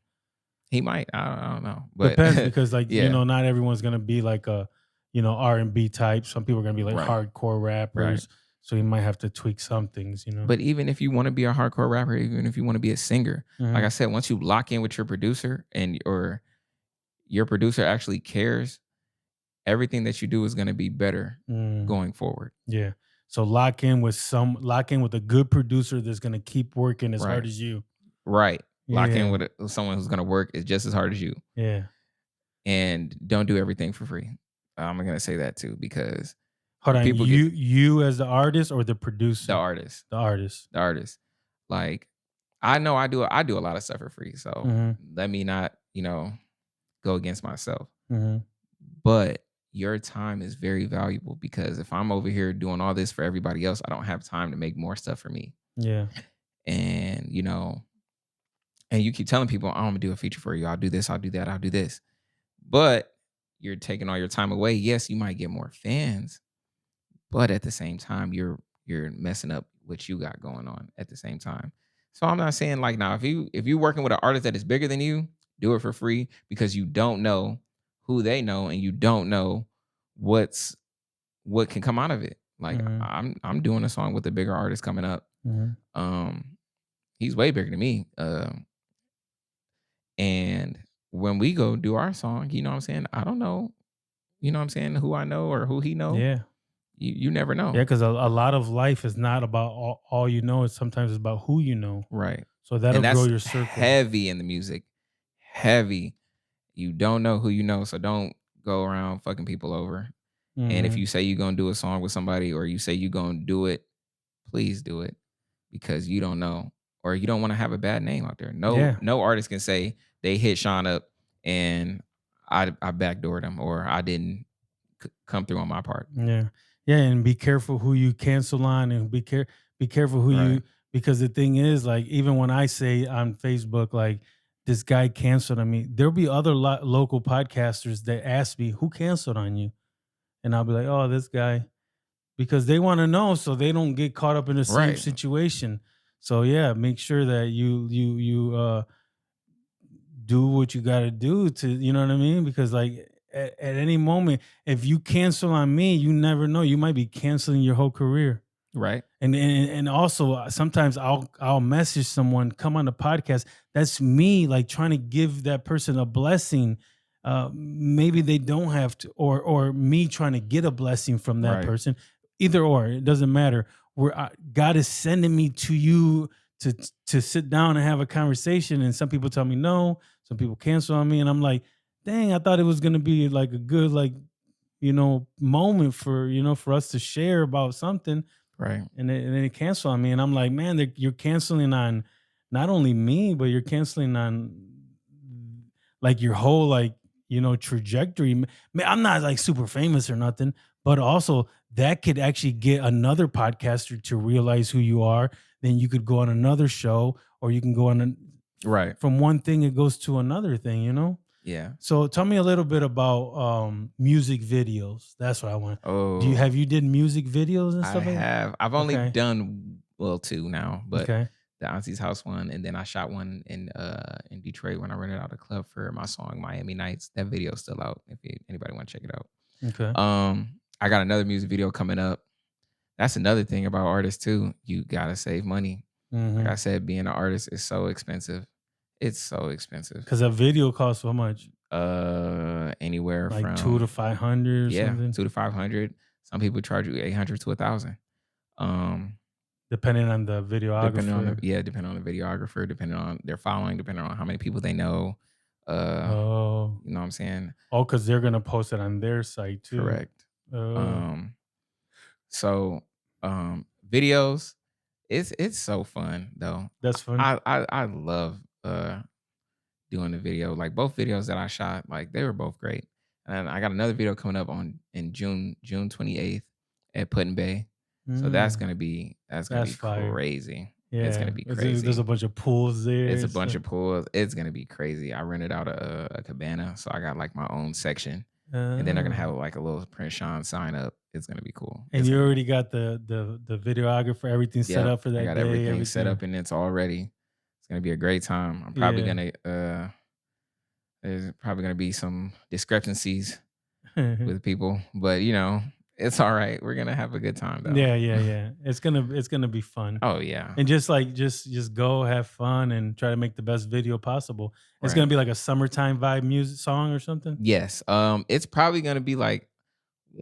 He might. I don't know. But depends, because not everyone's gonna be like a R&B type. Some people are gonna be like hardcore rappers. Right. So you might have to tweak some things, But even if you want to be a hardcore rapper, even if you want to be a singer, like I said, once you lock in with your producer or your producer actually cares, everything that you do is going to be better going forward. Yeah. So lock in with a good producer that's going to keep working as hard as you. Right. Lock in with someone who's going to work is just as hard as you. Yeah. And don't do everything for free. I'm going to say that too, because hold on, you as the artist or the producer? The artist. The artist. Like, I know I do a lot of stuff for free. So let me not, go against myself. But your time is very valuable, because if I'm over here doing all this for everybody else, I don't have time to make more stuff for me. Yeah. And, and you keep telling people, I'm going to do a feature for you. I'll do this. I'll do that. I'll do this. But you're taking all your time away. Yes, you might get more fans, but at the same time, you're messing up what you got going on at the same time. So I'm not saying like, now, if you're working with an artist that is bigger than you, do it for free, because you don't know who they know, and you don't know what can come out of it. Like I'm doing a song with a bigger artist coming up. He's way bigger than me. And when we go do our song, you know what I'm saying? I don't know, who I know or who he know. Yeah. You never know. Yeah, because a lot of life is not about all you know. It's sometimes it's about who you know. Right. So that'll grow your circle. Heavy in the music. Heavy. You don't know who you know, so don't go around fucking people over. And if you say you're going to do a song with somebody, or you say you're going to do it, please do it, because you don't know, or you don't want to have a bad name out there. No artist can say they hit Shxwn up and I backdoored him, or I didn't come through on my part. Yeah. Yeah, and be careful who you cancel on, and be careful who you, because the thing is, like, even when I say on Facebook, like, this guy canceled on me, there'll be other local podcasters that ask me, who canceled on you? And I'll be like, oh, this guy, because they want to know, so they don't get caught up in the same situation. So yeah, make sure that you do what you got to do to, you know what I mean? Because like at any moment, if you cancel on me, you never know. You might be canceling your whole career. Right. And also sometimes I'll message someone, come on the podcast. That's me like trying to give that person a blessing. Maybe they don't have to, or me trying to get a blessing from that Right. person. Either or, it doesn't matter. Where God is sending me to you to sit down and have a conversation. And some people tell me no, some people cancel on me, and I'm like, dang, I thought it was gonna be like a good moment for for us to share about something, Right. and then they cancel on me, and I'm like, man, you're canceling on not only me, but you're canceling on like your whole trajectory. Man, I'm not like super famous or nothing, but also that could actually get another podcaster to realize who you are. Then you could go on another show, or you can go on Right. from one thing it goes to another thing. Yeah. So tell me a little bit about music videos. That's what I want. Oh, You did music videos and I stuff like that? have. I've only Okay. done two now, but Okay. the Auntie's House one, and then I shot one in Detroit when I rented out a club for my song Miami Nights. That video's still out if anybody want to check it out. Okay. I got another music video coming up. That's another thing about artists too. You gotta save money. Like Mm-hmm. I said, being an artist is so expensive. It's so expensive. Because a video costs so much, Anywhere like from 200 to 500 or something, 200 to 500. Some people charge you 800 to 1,000. Um, depending on the videographer. depending on the videographer, depending on their following, depending on how many people they know. Oh, You know what I'm saying? because they're gonna post it on their site too. Correct. Oh, Um, so videos, it's so fun though. that's fun. I love doing the video. Like both videos that I shot, like they were both great. And I got another video coming up in June 28th at Put in Bay. So that's Mm, gonna be that's fire. crazy. It's Yeah, gonna be crazy. there's a bunch of pools there. It's a and bunch stuff. of pools. It's gonna be crazy. I rented out a cabana, so I got like my own section, and then they're gonna have Oh. like a little Prince Shxwn sign up. It's gonna be cool. And It's you gonna be already got the videographer, everything set Yep. up for I that got day, everything set everything. up and it's all ready. It's gonna be a great time. I'm probably Yeah. gonna there's probably gonna be some discrepancies with people, but it's all right. We're gonna have a good time though. Yeah. It's gonna be fun. Oh yeah. And just go have fun and try to make the best video possible. It's gonna Right. be like a summertime vibe music song or something. Yes. It's probably gonna be like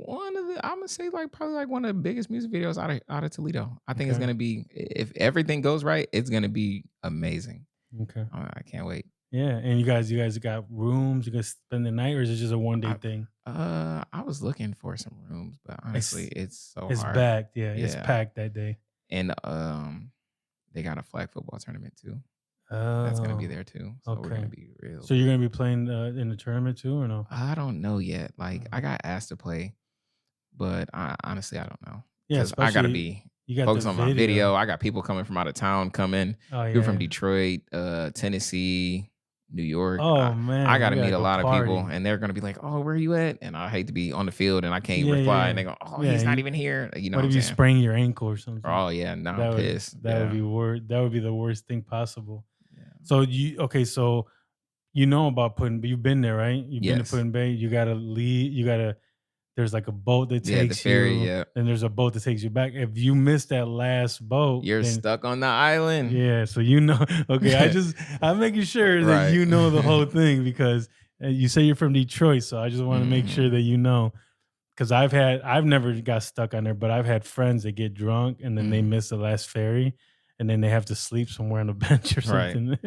I'm gonna say like probably like one of the biggest music videos out of Toledo. I think it's Okay. gonna be, if everything goes right, it's gonna be amazing. Okay. I can't wait. Yeah. And you guys got rooms, you guys spend the night, or is it just a one day I thing? I was looking for some rooms, but honestly, It's it's so it's hard. packed. Yeah, it's Yeah. packed that day. And they got a flag football tournament too. That's gonna be Oh, there too. So we're okay. gonna be real. So you're gonna be playing in the tournament too, or no? I don't know yet. Like I got asked to play, but honestly I don't know Yeah, because I gotta especially be you got the focused on my video. video. I got people coming from out of town coming. Oh People from yeah. Detroit, Tennessee, New York. Oh I man, got you to gotta meet a go lot of people, party. and they're gonna be like, "Oh, where are you at?" And I hate to be on the field and I can't Yeah, reply, yeah, and they go, "Oh, yeah. he's not even here." You know What what if I'm you saying? sprain your ankle or something? Oh yeah, now I'm That would pissed. that would Yeah, be that would be the worst thing possible. yeah. So so you know about Puddin', but you've been there, right? You've been to Yes, Puddin' Bay. You gotta leave. There's like a boat that yeah. The takes ferry. you, Yeah, then there's a boat that takes you back. If you miss that last boat, you're then stuck on the island. yeah. So okay. I'm making sure that Right. you know the whole thing because you say you're from Detroit, so I just want to make sure Mhm. that you know. Because I've never got stuck on there, but I've had friends that get drunk and then they Mhm. miss the last ferry, and then they have to sleep somewhere on a bench or Right. something.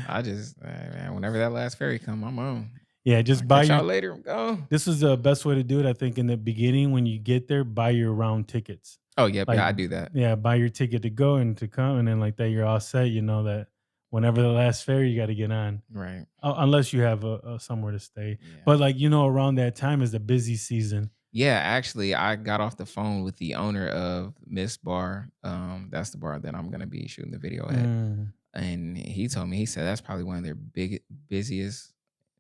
I just, man, whenever that last ferry come, I'm on. Yeah, I'll just buy catch your. y'all later. Go. This is the best way to do it, I think. In the beginning, when you get there, buy your round tickets. Oh, yep, Like, yeah, I do that. yeah, buy your ticket to go and to come, and then like that, you're all set. You know that whenever the last ferry, you got to get on, Right. unless you have a somewhere to stay. Yeah. But like around that time is the busy season. Yeah, actually, I got off the phone with the owner of Miss Bar. That's the bar that I'm gonna be shooting the video at. Mm. And he told me, he said that's probably one of their busiest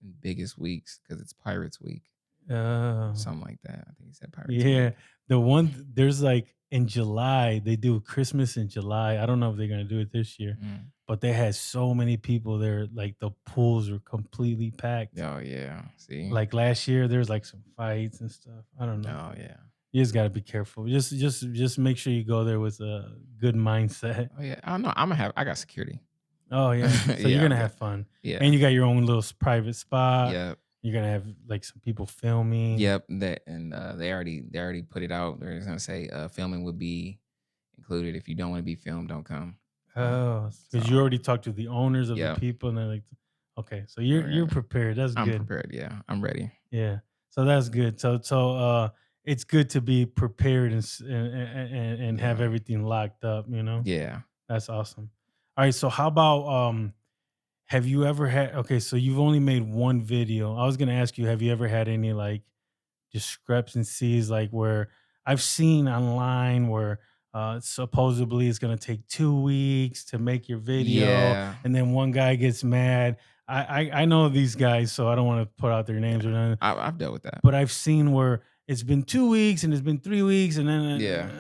and biggest weeks because it's Pirates Week. Oh. Something like that. I think he said Pirates Yeah, Week. there's like in July. They do Christmas in July. I don't know if they're gonna do it this year, Mm. but they had so many people there. Like the pools were completely packed. Oh yeah. See. Like last year, there's like some fights and stuff. I don't know. Oh yeah. You just got to be careful. Just make sure you go there with a good mindset. Oh yeah. I don't know. I got security. Oh yeah, so you're Yeah. gonna I'm good. have fun, Yeah. and you got your own little private spot. Yep. You're gonna have like some people filming. Yep. That and they already put it out. They're just gonna say filming would be included. If you don't want to be filmed, don't come. Oh, So because you already talked to the owners of the yeah. people, and they're like, okay, so Oh, you're yeah. prepared. That's I'm good. prepared. Yeah. I'm ready. Yeah, so that's good. It's good to be prepared and have Yeah. everything locked up. Yeah. That's awesome. All right, so how about have you ever had okay, so you've only made one video. I was gonna ask you, have you ever had any like discrepancies like where I've seen online where supposedly it's gonna take 2 weeks to make your video, Yeah. and then one guy gets mad. I know these guys, so I don't want to put out their names or Yeah. nothing, I've dealt with that. but I've seen where it's been 2 weeks and it's been 3 weeks, and then Yeah.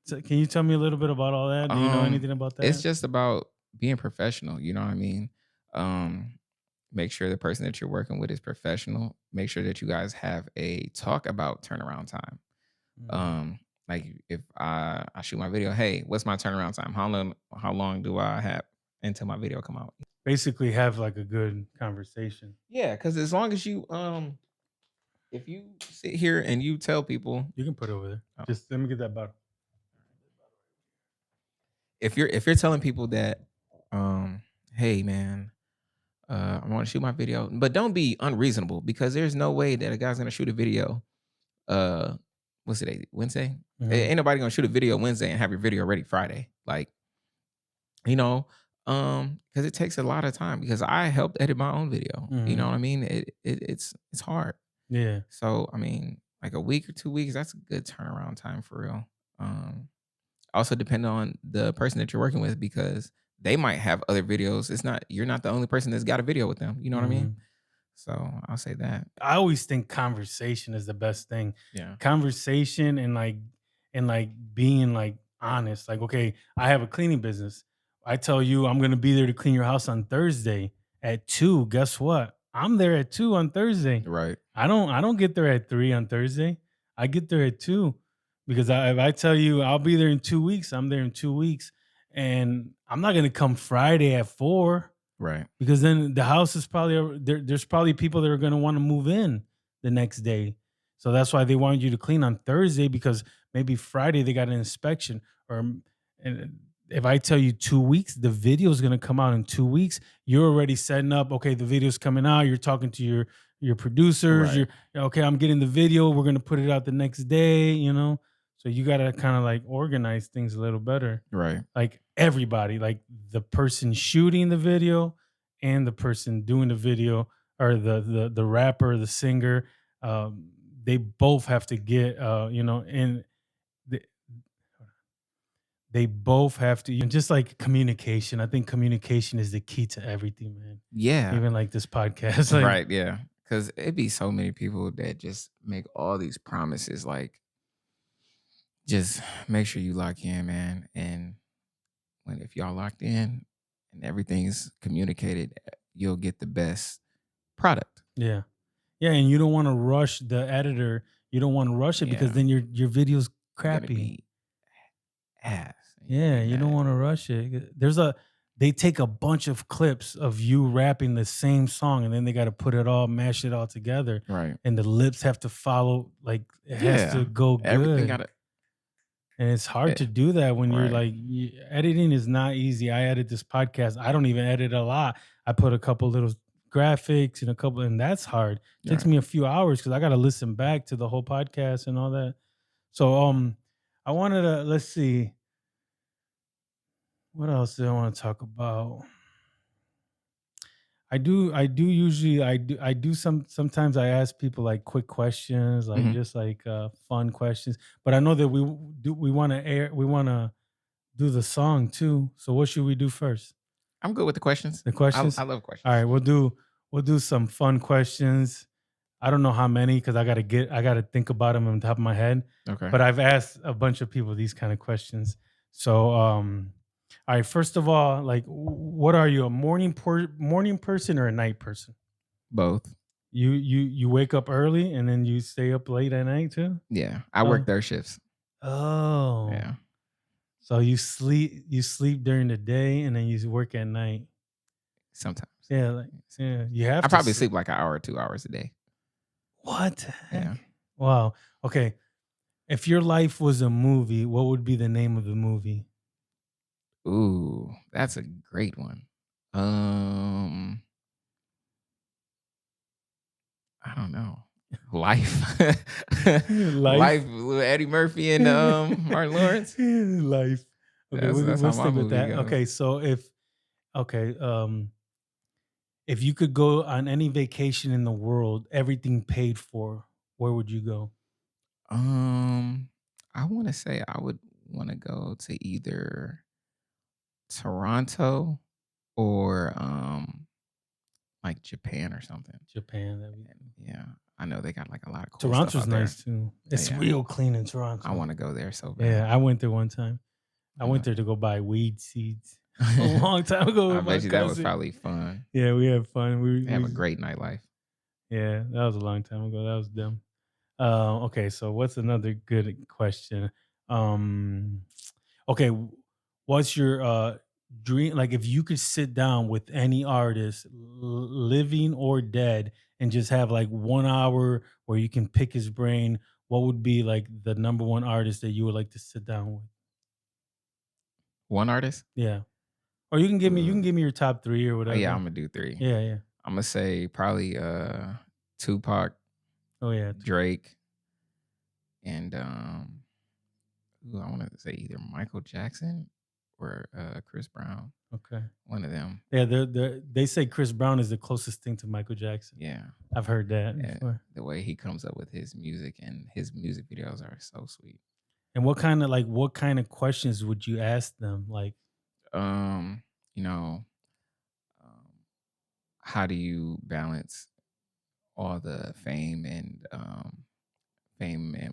so can you tell me a little bit about all that? Do you know anything about It's that? just about being professional. You know what I mean? Um, make sure the person that you're working with is professional. Make sure that you guys have a talk about turnaround time. Mm. Like if I shoot my video, hey, what's my turnaround time? How long do I have until my video come out? Basically, have like a good conversation. Yeah, because as long as you if you sit here and you tell people, You can put it over there. oh, Just let me get that bottle. if you're telling people that hey man, I want to shoot my video, but don't be unreasonable because there's no way that a guy's gonna shoot a video. Uh, what's today? Wednesday? Mhm. Ain't nobody gonna shoot a video Wednesday and have your video ready Friday. Like, you know, because it takes a lot of time. Because I helped edit my own video. You know Mhm. what I mean? It's hard. Yeah. So I mean, like a week or 2 weeks, that's a good turnaround time for real. Also depend on the person that you're working with because they might have other videos. You're not the only person that's got a video with them. You know what I mean? Mhm. So I'll say that. I always think conversation is the best thing. Yeah. Conversation and like being like honest. Like, okay, I have a cleaning business. I tell you I'm gonna be there to clean your house on Thursday at 2. Guess what? I'm there at 2 on Thursday. Right. I don't get there at 3 on Thursday. I get there at 2 because if I tell you I'll be there in 2 weeks, I'm there in 2 weeks. And I'm not gonna come Friday at 4 Right. because then the house is probably there's probably people that are going to want to move in the next day. So that's why they want you to clean on Thursday because maybe Friday they got an inspection and if I tell you 2 weeks, the video is going to come out in 2 weeks. You're already setting up. Okay, the video's coming out. You're talking to your producers. Right. You're okay. I'm getting the video. We're going to put it out the next day. So you got to kind of like organize things a little better. Right. Like everybody, like the person shooting the video and the person doing the video, or the rapper, the singer, they both have to get and they, they both have to just like communication. I think communication is the key to everything, man. Yeah. Even like this podcast. Like, Right. Yeah. Because it'd be so many people that just make all these promises. Like, just make sure you lock in, man. And if y'all locked in and everything's communicated, you'll get the best product. yeah. Yeah, and you don't want to rush the editor. You don't want to rush it because Yeah. then your video's Gonna crappy. be ass. Yeah, you don't want to rush it. They take a bunch of clips of you rapping the same song and then they got to put it all, mash it all together. Right. And the lips have to follow, like it has to go Everything good. got to. And it's hard to do that when you're Right. like, editing is not easy. I edit this podcast. I don't even edit a lot. I put a couple little graphics and that's hard. It takes Right. me a few hours because I got to listen back to the whole podcast and all that. So I wanted to, let's see. What else do I want to talk about? I do sometimes I ask people like quick questions, like Mhm. just like fun questions. But I know that we want to do the song too. So what should we do first? I'm good with the questions. The questions? I love questions. All right, we'll do some fun questions. I don't know how many because I gotta think about them on top of my head. Okay. But I've asked a bunch of people these kind of questions. So, all right. First of all, like, what are you, a morning person or a night person? Both. You wake up early and then you stay up late at night too. Yeah. I work Oh, third shifts. oh. Yeah. So you sleep during the day and then you work at night. Sometimes. Yeah, like yeah, you have I to probably sleep. sleep like an hour or 2 hours a day. What the Yeah. heck? Wow. Okay. If your life was a movie, what would be the name of the movie? Ooh, that's a great one. Um, I don't know. Life. Life. Life with Eddie Murphy and Martin Lawrence. Life. Okay, That's we'll how my stick with movie that. goes. Okay, so okay, if you could go on any vacation in the world, everything paid for, where would you go? Um, I want to say I would want to go to either Toronto or like Japan or something. Japan. That'd be And yeah, I know they got like a lot of cool stuff Toronto's out there. nice too. It's Yeah, real clean in I Toronto. want to go there so bad. Yeah, I went there one time. I Yeah. went there to go buy weed seeds a long time ago I with my bet you that was cousin. probably fun. Yeah, we had fun. They have a great nightlife. Yeah, that was a long time ago. That was them. Okay, so what's another good question? Um, okay, what's your dream? Like, if you could sit down with any artist, living or dead, and just have like 1 hour where you can pick his brain, what would be like the number one artist that you would like to sit down with? One artist? Yeah, or you can Ooh. give me your top three or Oh yeah, whatever. I'm gonna do three. Yeah, yeah. I'm gonna say probably Tupac, Oh yeah. Drake, and ooh, I want to say either Michael Jackson or Chris Brown. Okay. One of them. Yeah, they say Chris Brown is the closest thing to Michael Jackson. Yeah. I've heard that And before. the way he comes up with his music and his music videos are so sweet. And what kind of questions would you ask them? Like, Um, you know, um, how do you balance all the fame and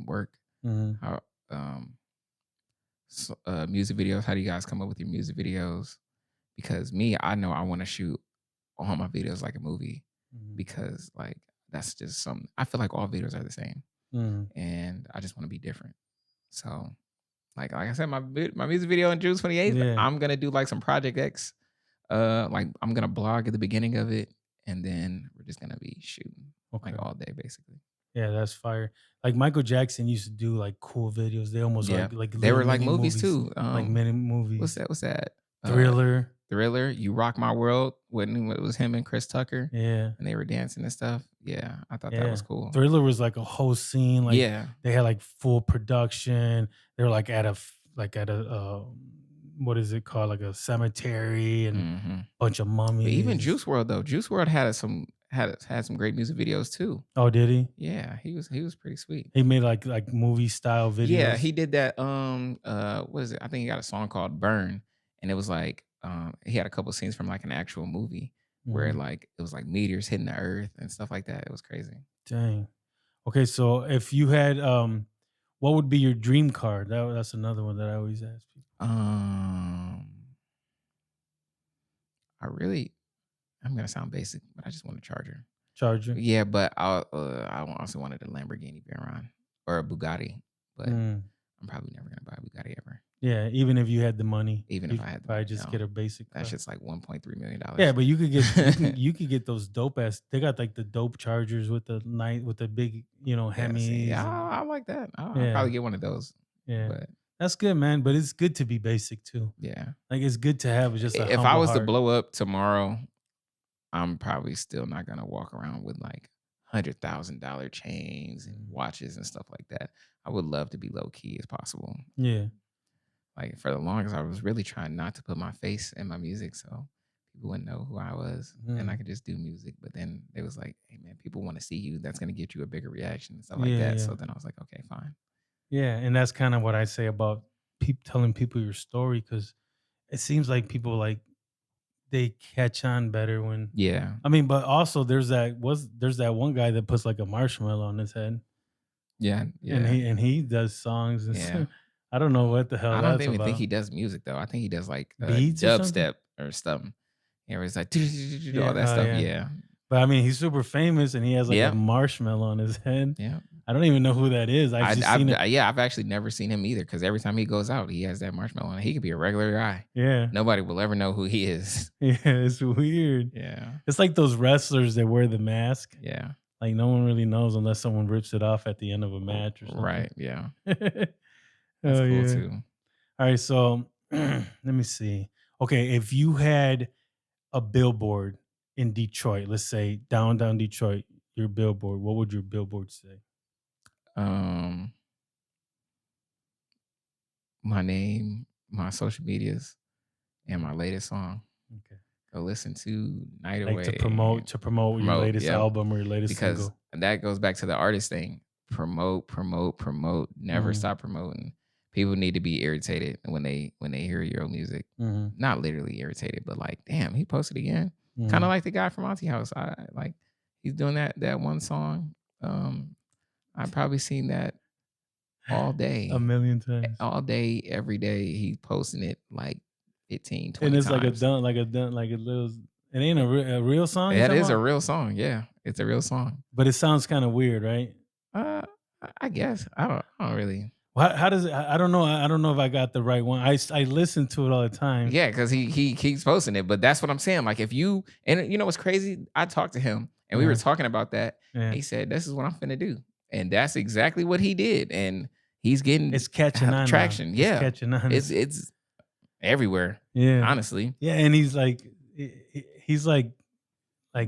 work? mhm, How music videos? How do you guys come up with your music videos? Because me, I know I want to shoot all my videos like a movie mhm, because like that's just something. I feel like all videos are the same, mhm. and I just want to be different. So like I said, my music video on June 28th, Yeah. I'm gonna do like some Project X. Like I'm gonna blog at the beginning of it, and then we're just gonna be shooting Okay. like all day basically. Yeah, that's fire. Like Michael Jackson used to do like cool videos. They almost Yeah, like they little were like mini movies movies, too. like mini What's movies. that? What's that? Uh, Thriller. Thriller, You Rock My World, when it was him and Chris Tucker, Yeah. and they were dancing and stuff. Yeah, I thought that Yeah. was cool. Thriller was like a whole scene. Like Yeah, they had like full production. They were like at a what is it called? Like a cemetery and hmm bunch of but even mummies. Juice World though, Juice World had some great music videos too. Oh, did he? Yeah, he was pretty sweet. He made like movie style Yeah, videos. he did that. What is it? I think he got a song called "Burn," and it was like he had a couple scenes from like an actual movie where Mhm. like it was like meteors hitting the earth and stuff like that. It was crazy. Dang. Okay, so if you had what would be your dream car? That's another one that I always ask people. Um, I really, I'm gonna sound basic, but I just want a Charger. Charger. Yeah, but I also wanted a Lamborghini Veyron or a Bugatti, but Mm. I'm probably never gonna buy a Bugatti ever, Yeah, even if you had the money, even you if I could had the probably money. just No, get a basic that's car. just like $1.3 million. Yeah, but you can get those dope ass. They got like the dope Chargers with the with the big Yeah, see, Hemis. And, I like that. I'll yeah, probably get one of those. yeah, But that's good, man. But it's good to be basic too. yeah, Like it's good to have just a if I humble was to heart. blow up tomorrow, I'm probably still not gonna walk around with like $100,000 chains and Mm. watches and stuff like that. I would love to be low key as possible. Yeah, Like for the longest, I was really trying not to put my face in my music, so people wouldn't know who I was, and I mm. could just do music. But then they was like, "Hey man, people want to see you. That's gonna get you a bigger reaction and stuff like yeah, that." yeah, So then I was like, "Okay, fine." yeah. And that's kind of what I say about telling people your story because it seems like people like they catch on better when. Yeah. I mean, but also there's that one guy that puts like a marshmallow on his head, Yeah. and Yeah. he does songs and Yeah. I don't know what the hell I don't that's even think about. he does music though. I think he does like Beats or something? dubstep or something. Yeah, where it's like all Yeah, that oh stuff. yeah. Yeah. But I mean, he's super famous and he has like a Yeah. marshmallow on his head. Yeah. I don't even know who that is. I've just seen it. I've actually never seen him either because every time he goes out, he has that marshmallow on. He could be a regular guy. Yeah. Nobody will ever know who he is. Yeah, it's weird. Yeah. It's like those wrestlers that wear the mask. Yeah. Like no one really knows unless someone rips it off at the end of a match or something. Right. Yeah. Oh That's cool yeah. too. All right, so let me see. Okay, if you had a billboard in Detroit, let's say downtown Detroit, your billboard, what would your billboard say? My name, my social medias, and my latest song. Okay. Go listen to Night Like Away. to promote your latest yep. album or your latest Because single. that goes back to the artist thing. Promote. Never Mhm. stop promoting. People need to be irritated when they hear your music. Mhm. Not literally irritated, but like, damn, he posted again. Mhm. Kind of like the guy from Auntie House. I like he's doing that one song. I've probably seen that all day. A million times. All day, every day. He's posting it like 15, 20 And it's times. like a little. It ain't a real song. That is a real song. Yeah, it's a real song. But it sounds kind of weird, right? I guess I don't really. How does it? I don't know. I don't know if I got the right one. I listen to it all the time. Yeah, because he keeps posting it. But that's what I'm saying. Like if you and you know what's crazy? I talked to him and we were talking about that. Yeah. He said, "This is what I'm finna do," and that's exactly what he did. And he's getting It's catching on traction. now. Yeah, It's catching on. It's everywhere. Yeah, honestly. Yeah, and he's like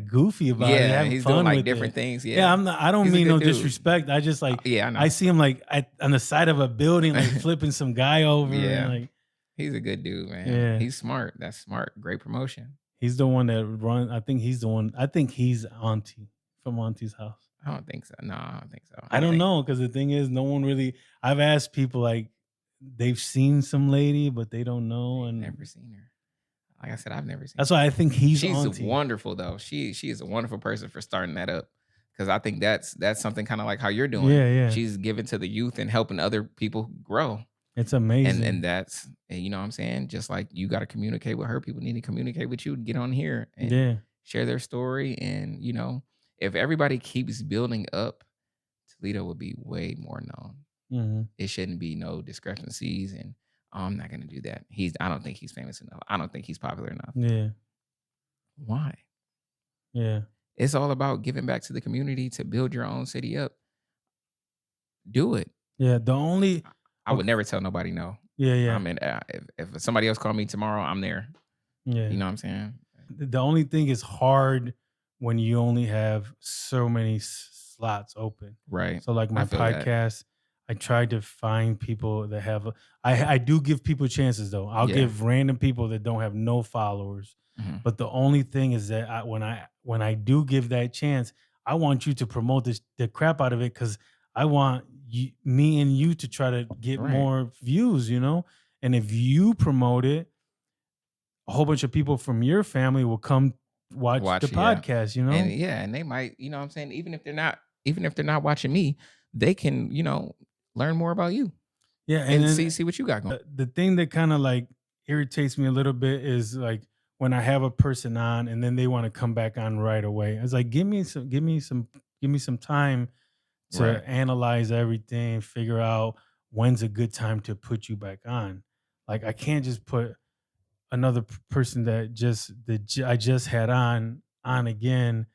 goofy about it. Yeah, Having he's fun doing like with different it. things. Yeah, Yeah, I'm not. I don't He's a mean good no dude. disrespect. I just like. Yeah, I know. I see him like on the side of a building, like flipping some guy over. Yeah. And like He's a good dude, man. Yeah. He's smart. That's smart. Great promotion. he's the one that runs. I think he's the one. I think he's Auntie from Auntie's house. I don't think so. No, I don't think so. I don't know because the thing is, no one really. I've asked people like they've seen some lady, but they don't know, and Never seen her. Like I said, I've never seen. that's why I think he's She's Auntie. wonderful though. She is a wonderful person for starting that up. Because I think that's something kind of like how you're doing. Yeah. She's giving to the youth and helping other people grow. It's amazing. And that's, and you know what I'm saying? Just like you got to communicate with her. People need to communicate with you to get on here and share their story. And, you know, if everybody keeps building up, Toledo would be way more known. Mm-hmm. It shouldn't be no discrepancies. And I'm not going to do that. I don't think he's famous enough. I don't think he's popular enough. Yeah. Why? Yeah. It's all about giving back to the community to build your own city up. Do it. Yeah. The only I would never tell nobody no. Yeah. I mean, if somebody else called me tomorrow, I'm there. Yeah. You know what I'm saying? The only thing is hard when you only have so many slots open. Right. So like my podcast, I tried to find people that have. I do give people chances though. I'll give random people that don't have no followers. Mm-hmm. But the only thing is that when I do give that chance, I want you to promote the crap out of it because I want me and you to try to get more views, you know? And if you promote it, a whole bunch of people from your family will come watch the podcast, you know? And they might, you know what I'm saying? Even if they're not watching me, they can, you know, learn more about you. Yeah. And see what you got going. The thing that kind of like irritates me a little bit is like when I have a person on and then they want to come back on right away. It's like give me some time to analyze everything, figure out when's a good time to put you back on. Like I can't just put another person that I just had on again.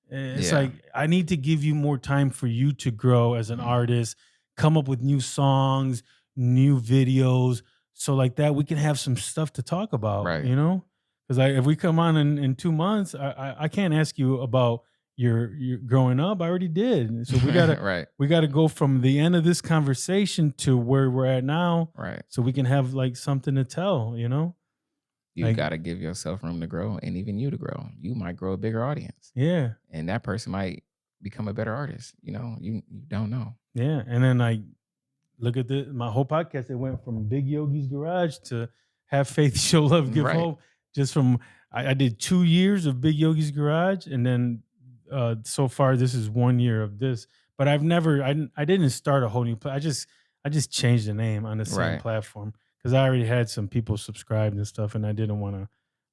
It's like I need to give you more time for you to grow as an artist, come up with new songs, new videos, so like that we can have some stuff to talk about, you know? Because if we come on in 2 months, I can't ask you about your growing up. I already did. So we gotta we gotta go from the end of this conversation to where we're at now, so we can have like something to tell, you know? You got to give yourself room to grow and even you to grow. You might grow a bigger audience. Yeah. And that person might become a better artist. You know, you don't know. Yeah. And then like, look at my whole podcast. It went from Big Yogi's Garage to Have Faith, Show Love, Give Hope. Just from I did 2 years of Big Yogi's Garage, and then so far this is 1 year of this. But I didn't start a whole new I just changed the name on the same Right. platform because I already had some people subscribed and stuff, and I didn't want to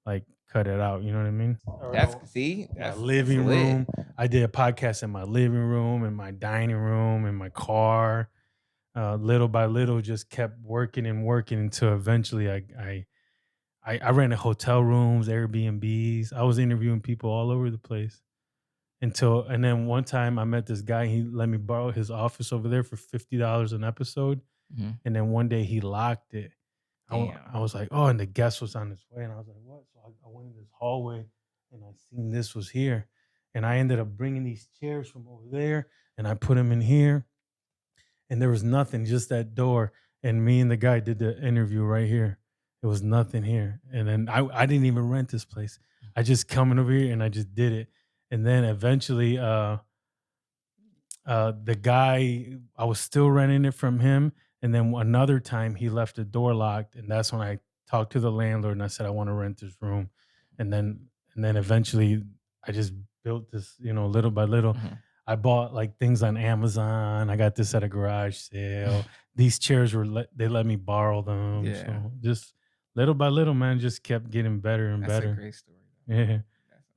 like cut it out. You know what I mean? My That's living lit. room. I did a podcast in my living room, in my dining room, in my car. Little by little, just kept working and working until eventually I rented hotel rooms, Airbnbs. I was interviewing people all over the place and then one time I met this guy. He let me borrow his office over there for $50 an episode. Mhm. And then one day he locked it. Damn. I was like, oh, and the guest was on his way. And I was like, what? So I went in this hallway and I seen this was here. And I ended up bringing these chairs from over there and I put them in here. And there was nothing, just that door. And me and the guy did the interview right here. There was nothing here. And then I didn't even rent this place. I just coming over here and I just did it. And then eventually the guy, I was still renting it from him. And then another time he left the door locked. And that's when I talked to the landlord and I said, I want to rent this room. And then eventually I just built this, little by little. Mhm. I bought like things on Amazon. I got this at a garage sale. These chairs they let me borrow them. Yeah. So just little by little, man, just kept getting better and That's better. a great story. Yeah.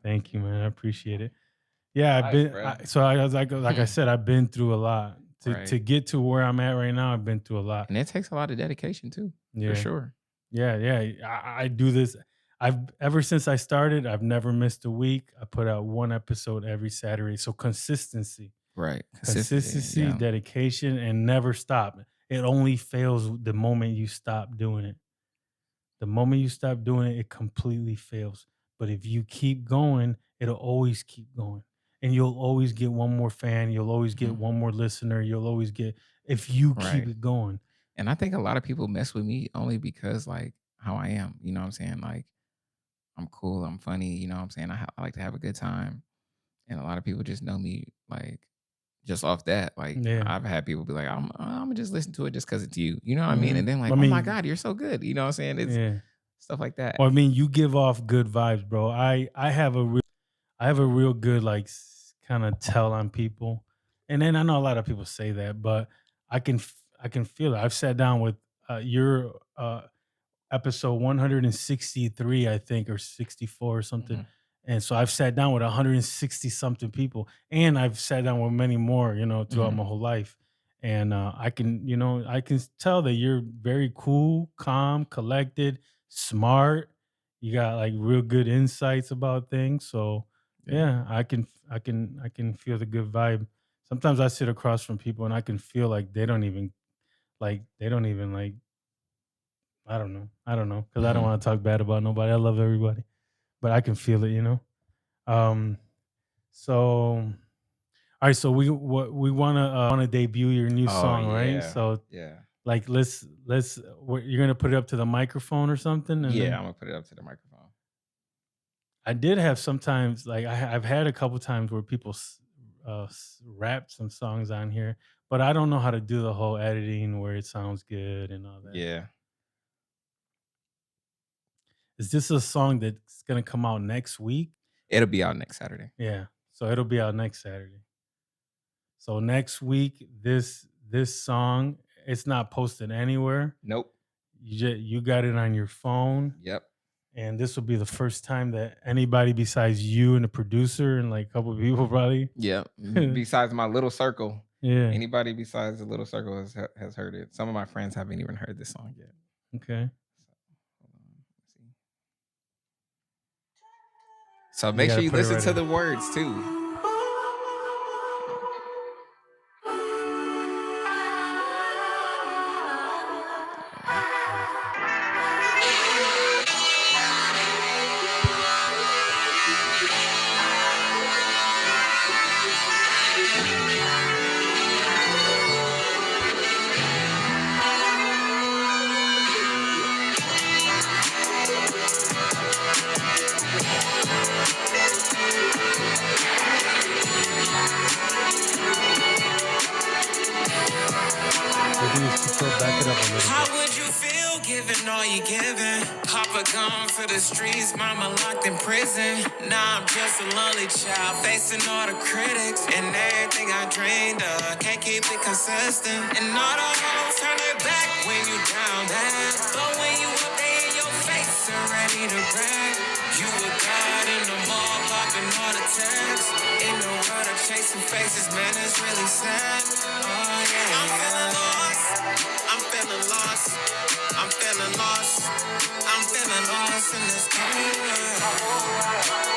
Thank you, man. I appreciate it. Yeah, I've been. I was like I said, I've been through a lot to get to where I'm at right now. I've been through a lot, and it takes a lot of dedication too. Yeah. For sure. Yeah. I do this. Ever since I started, I've never missed a week. I put out one episode every Saturday. So consistency, Right. consistency, dedication, and never stop. It only fails the moment you stop doing it. The moment you stop doing it, it completely fails. But if you keep going, it'll always keep going. And you'll always get one more fan. You'll always get one more listener. You'll always get, if you keep it going. And I think a lot of people mess with me only because like how I am, you know what I'm saying? Like I'm cool, I'm funny, you know what I'm saying? I like to have a good time. And a lot of people just know me like just off that. Like I've had people be like, I'm gonna just listen to it just because it's you. You know what I mean? And then like, oh my God, you're so good. You know what I'm saying? It's stuff like that. Well, I mean, you give off good vibes, bro. I have a real good like kind of tell on people. And then I know a lot of people say that, but I can feel it. I've sat down with your episode 163, I think, or 64 or something. And so I've sat down with 160 something people, and I've sat down with many more, throughout my whole life. And I can tell that you're very cool, calm, collected, smart. You got like real good insights about things. So yeah, I can feel the good vibe. Sometimes I sit across from people and I can feel like they don't even like I don't know. Because I don't want to talk bad about nobody. I love everybody. But I can feel it, So all right, so we wanna debut your new song, right? So like you're gonna put it up to the microphone or something? And I'm gonna put it up to the microphone. I did have sometimes like I've had a couple times where people rap some songs on here, but I don't know how to do the whole editing where it sounds good and all that. Yeah. Is this a song that's gonna come out next week? It'll be out next Saturday. Yeah. So it'll be out next Saturday. So next week, this song, it's not posted anywhere. Nope. You got it on your phone. Yep. And this will be the first time that anybody besides you and the producer and like a couple of people probably. Yeah. Besides my little circle. Yeah. Anybody besides the little circle has heard it. Some of my friends haven't even heard this song yet. Okay. So make sure you listen to the words too. Back it up a little bit. How would you feel giving all you giving. Papa gone to the streets, mama locked in prison. Now I'm just a lonely child facing all the critics. And everything I dreamed of, can't keep it consistent. And all the hoes turn their back when you down bad. But when you up there in your face and ready to brag, you a god in the mall, popping all the tags. In the world of chasing faces, man, it's really sad. Oh yeah, I'm feeling lost. I'm feeling lost. I'm feeling lost. I'm feeling lost in this cold world.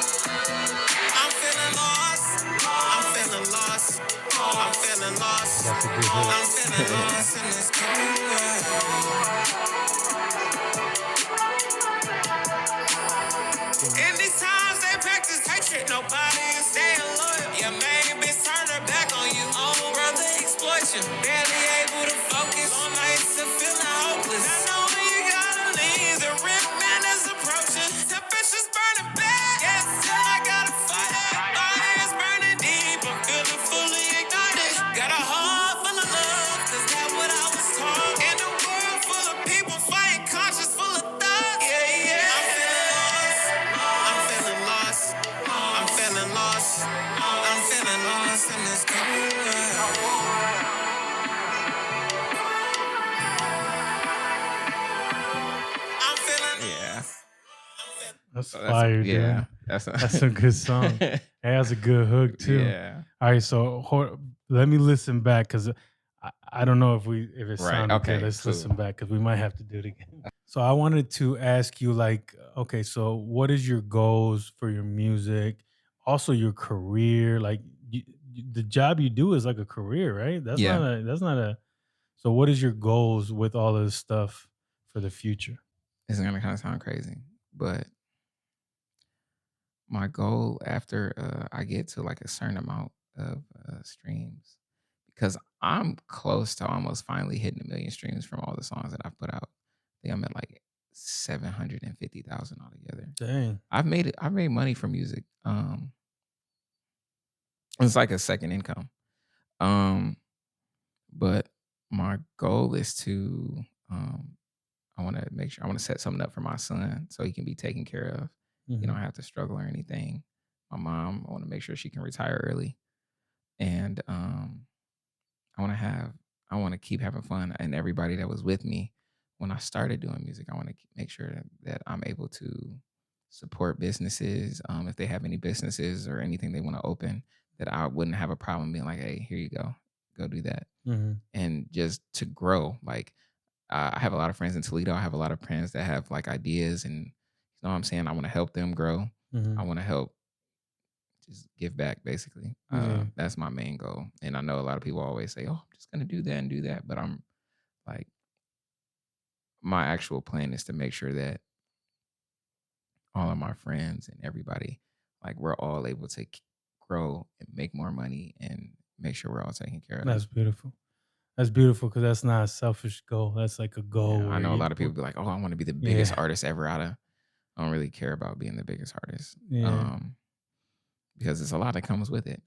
I'm feeling lost. I'm feeling lost. I'm feeling lost. That's a good hook. I'm feeling lost in this cold world. In these times they practice hatred, nobody is staying loyal. Your main bitch turn her back on you. Oh, brother exploit you. Barely able to focus on nights and feeling hopeless. I know when you gotta leave, the rip man is approaching. Temperature's burning bad, yeah, still I gotta fight it. Fire is burning deep, I'm feeling fully ignited. Got a heart full of love, cause that's what I was taught. In a world full of people fighting conscious, full of thoughts. Yeah, yeah. I'm feeling lost. I'm feeling lost. I'm feeling lost in this cold world. I'm feeling Yeah. lost. That's So fire, yeah. dude. That's That's a good song. It has a good hook too. Yeah. All right, so let me listen back because I don't know if it Right, sounded okay, good. Let's cool. listen back because we might have to do it again. So I wanted to ask you, like, okay, so what is your goals for your music? Also, your career. Like, the job you do is like a career, right? That's Yeah. not a. That's not a. So, what is your goals with all of this stuff for the future? It's gonna kind of sound crazy, but my goal after I get to like a certain amount of streams, because I'm close to almost finally hitting 1 million streams from all the songs that I've put out. I think I'm at like 750,000 altogether. Dang. I've made money from music. It's like a second income. But my goal is to I want to make sure I want to set something up for my son so he can be taken care of. You don't have to struggle or anything. My mom, I want to make sure she can retire early, and I want to have I want to keep having fun. And everybody that was with me when I started doing music, I want to make sure that I'm able to support businesses if they have any businesses or anything they want to open. That I wouldn't have a problem being like, hey, here you go do that, Mm-hmm. and just to grow. Like I have a lot of friends in Toledo. I have a lot of friends that have like ideas, and you know what I'm saying. I want to help them grow. Mm-hmm. I want to help just give back, basically. Yeah. That's my main goal. And I know a lot of people always say, "Oh, I'm just gonna do that and do that," but I'm like, my actual plan is to make sure that all of my friends and everybody, like, we're all able to grow and make more money and make sure we're all taken care of. That's beautiful. That's beautiful because that's not a selfish goal. That's like a goal. Yeah, I where know a you- lot of people be like, "Oh, I want to be the biggest Yeah. artist ever." I don't really care about being the biggest artist, Yeah. because there's a lot that comes with it.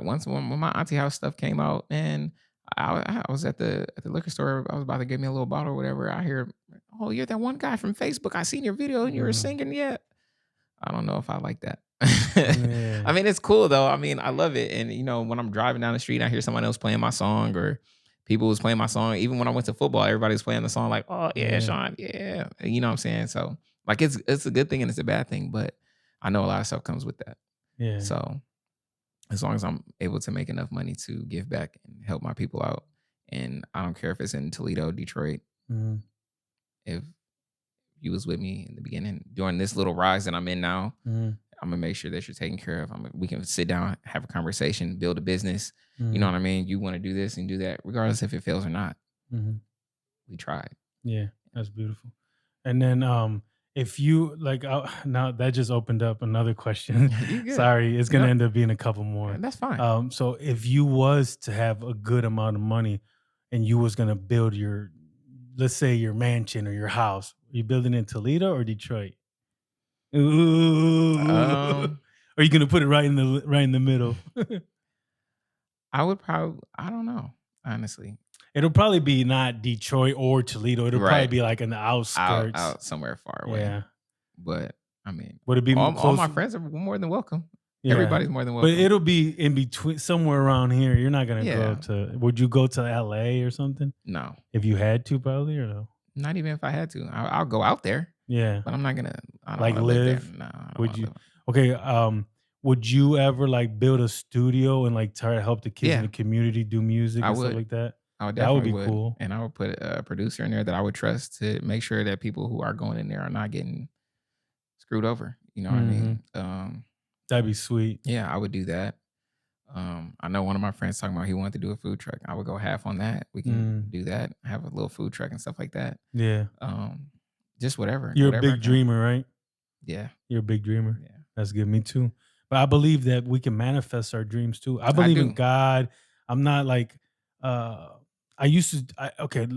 Once when my auntie house stuff came out, and I was at the liquor store. I was about to get me a little bottle or whatever. I hear, "Oh, you're that one guy from Facebook. I seen your video and you were Mhm. singing." Yeah, I don't know if I like that. Yeah. I mean, it's cool though. I mean, I love it. And you know, when I'm driving down the street, I hear someone else playing my song, or people was playing my song. Even when I went to football, everybody was playing the song. Like, "Oh yeah, Yeah. Shxwn, yeah." You know what I'm saying? So like, it's a good thing and it's a bad thing, but I know a lot of stuff comes with that. Yeah. So as long as I'm able to make enough money to give back and help my people out, and I don't care if it's in Toledo, Detroit, Mhm. if you was with me in the beginning during this little rise that I'm in now, Mhm. I'm gonna make sure that you're taken care of. We can sit down, have a conversation, build a business. You know Mhm. what I mean? You want to do this and do that, regardless if it fails or not. Mhm. We tried. Yeah, that's beautiful. And then if you like now that just opened up another question. You good? Sorry, it's gonna No. end up being a couple more. That's fine. So if you was to have a good amount of money and you was gonna build your, let's say, your mansion or your house, you building in Toledo or Detroit? Ooh. Are you gonna put it right in the middle? I would probably. I don't know. honestly. It'll probably be not Detroit or Toledo. It'll probably Right. be like in the outskirts. Out somewhere far away. Yeah. But I mean, Would it be all my close? friends are more than welcome. Yeah. Everybody's more than But welcome. it'll be in between, somewhere around here. You're not gonna go Yeah. to. Would you go to LA or something No, if you had to, probably, or no? not even if I had to. I'll go out there, Yeah. but I'm not gonna. I don't Like want to live live? there. No, I don't Would want you? to live. Okay. Would you ever like build a studio and like try to help the kids in Yeah. the community do music I and stuff would. like that? I would That would definitely be cool. and I would put a producer in there that I would trust to make sure that people who are going in there are not getting screwed over. You know what I mean? That'd be sweet. Yeah, I would do that. I know one of my friends talking about he wanted to do a food truck. I would go half on that. We can do that. Have a little food truck and stuff like that. Yeah. Just whatever. You're whatever a I big can. dreamer, right? Yeah. You're a big dreamer. Yeah. That's good. Me too. But I believe that we can manifest our dreams too. I believe in do. God. I'm not like I used to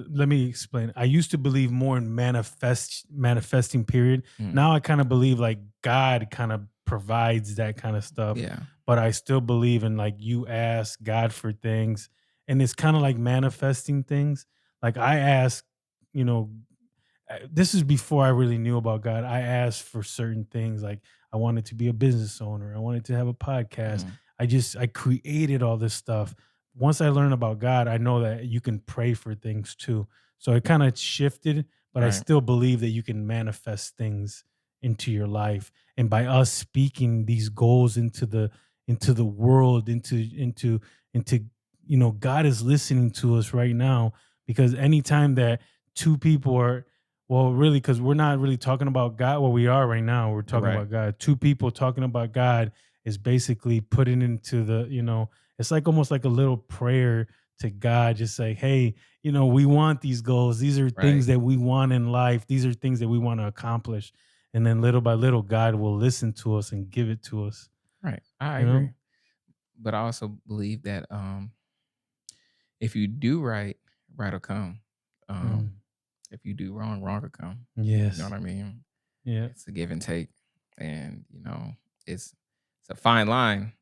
let me explain. I used to believe more in manifesting period. Mm. Now I kind of believe like God kind of provides that kind of stuff. Yeah. But I still believe in like you ask God for things and it's kind of like manifesting things. Like I ask, you know, this is before I really knew about God. I asked for certain things like I wanted to be a business owner. I wanted to have a podcast. I created all this stuff. Once I learned about God, I know that you can pray for things too. So it kind of shifted, but I Right. still believe that you can manifest things into your life. And by us speaking these goals into the world, into you know, God is listening to us right now because anytime that two people are really, because we're not really talking about God. Well, we are right now. We're talking Right. about God. Two people talking about God is basically putting into the, you know, it's like almost like a little prayer to God, just say, hey, you know, we want these goals. These are things Right. that we want in life. These are things that we want to accomplish. And then little by little, God will listen to us and give it to us. Right. I You know? agree. But I also believe that if you do right, right will come. If you do wrong, wrong will come. Yes. You know what I mean? Yeah. It's a give and take. And, you know, it's a fine line.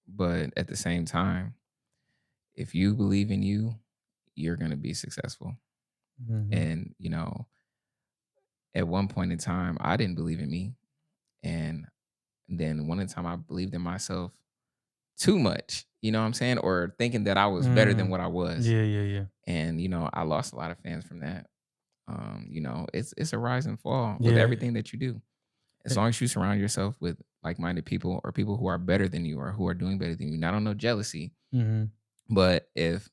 But at the same time, if you believe in you, you're going to be successful. And, you know, at one point in time, I didn't believe in me. And then one time I believed in myself too much, you know what I'm saying? Or thinking that I was better than what I was. Yeah. And, you know, I lost a lot of fans from that. You know, it's a rise and fall with Yeah. everything that you do. As long as you surround yourself with like-minded people or people who are better than you or who are doing better than you. Not on no jealousy, but if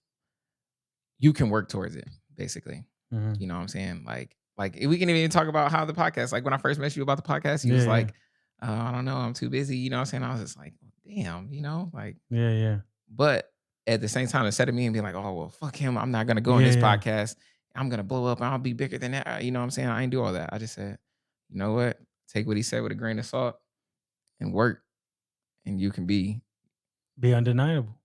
you can work towards it, basically. You know what I'm saying? Like we can even talk about how the podcast, like when I first met you about the podcast, you was like, I don't know, I'm too busy. You know what I'm saying? I was just like, damn, you know, like, Yeah. but at the same time, instead of me and being like, oh, well, fuck him, I'm not going to go on this podcast. I'm going to blow up and I'll be bigger than that. You know what I'm saying? I ain't do all that. I just said, you know what? Take what he said with a grain of salt and work. And you can be undeniable.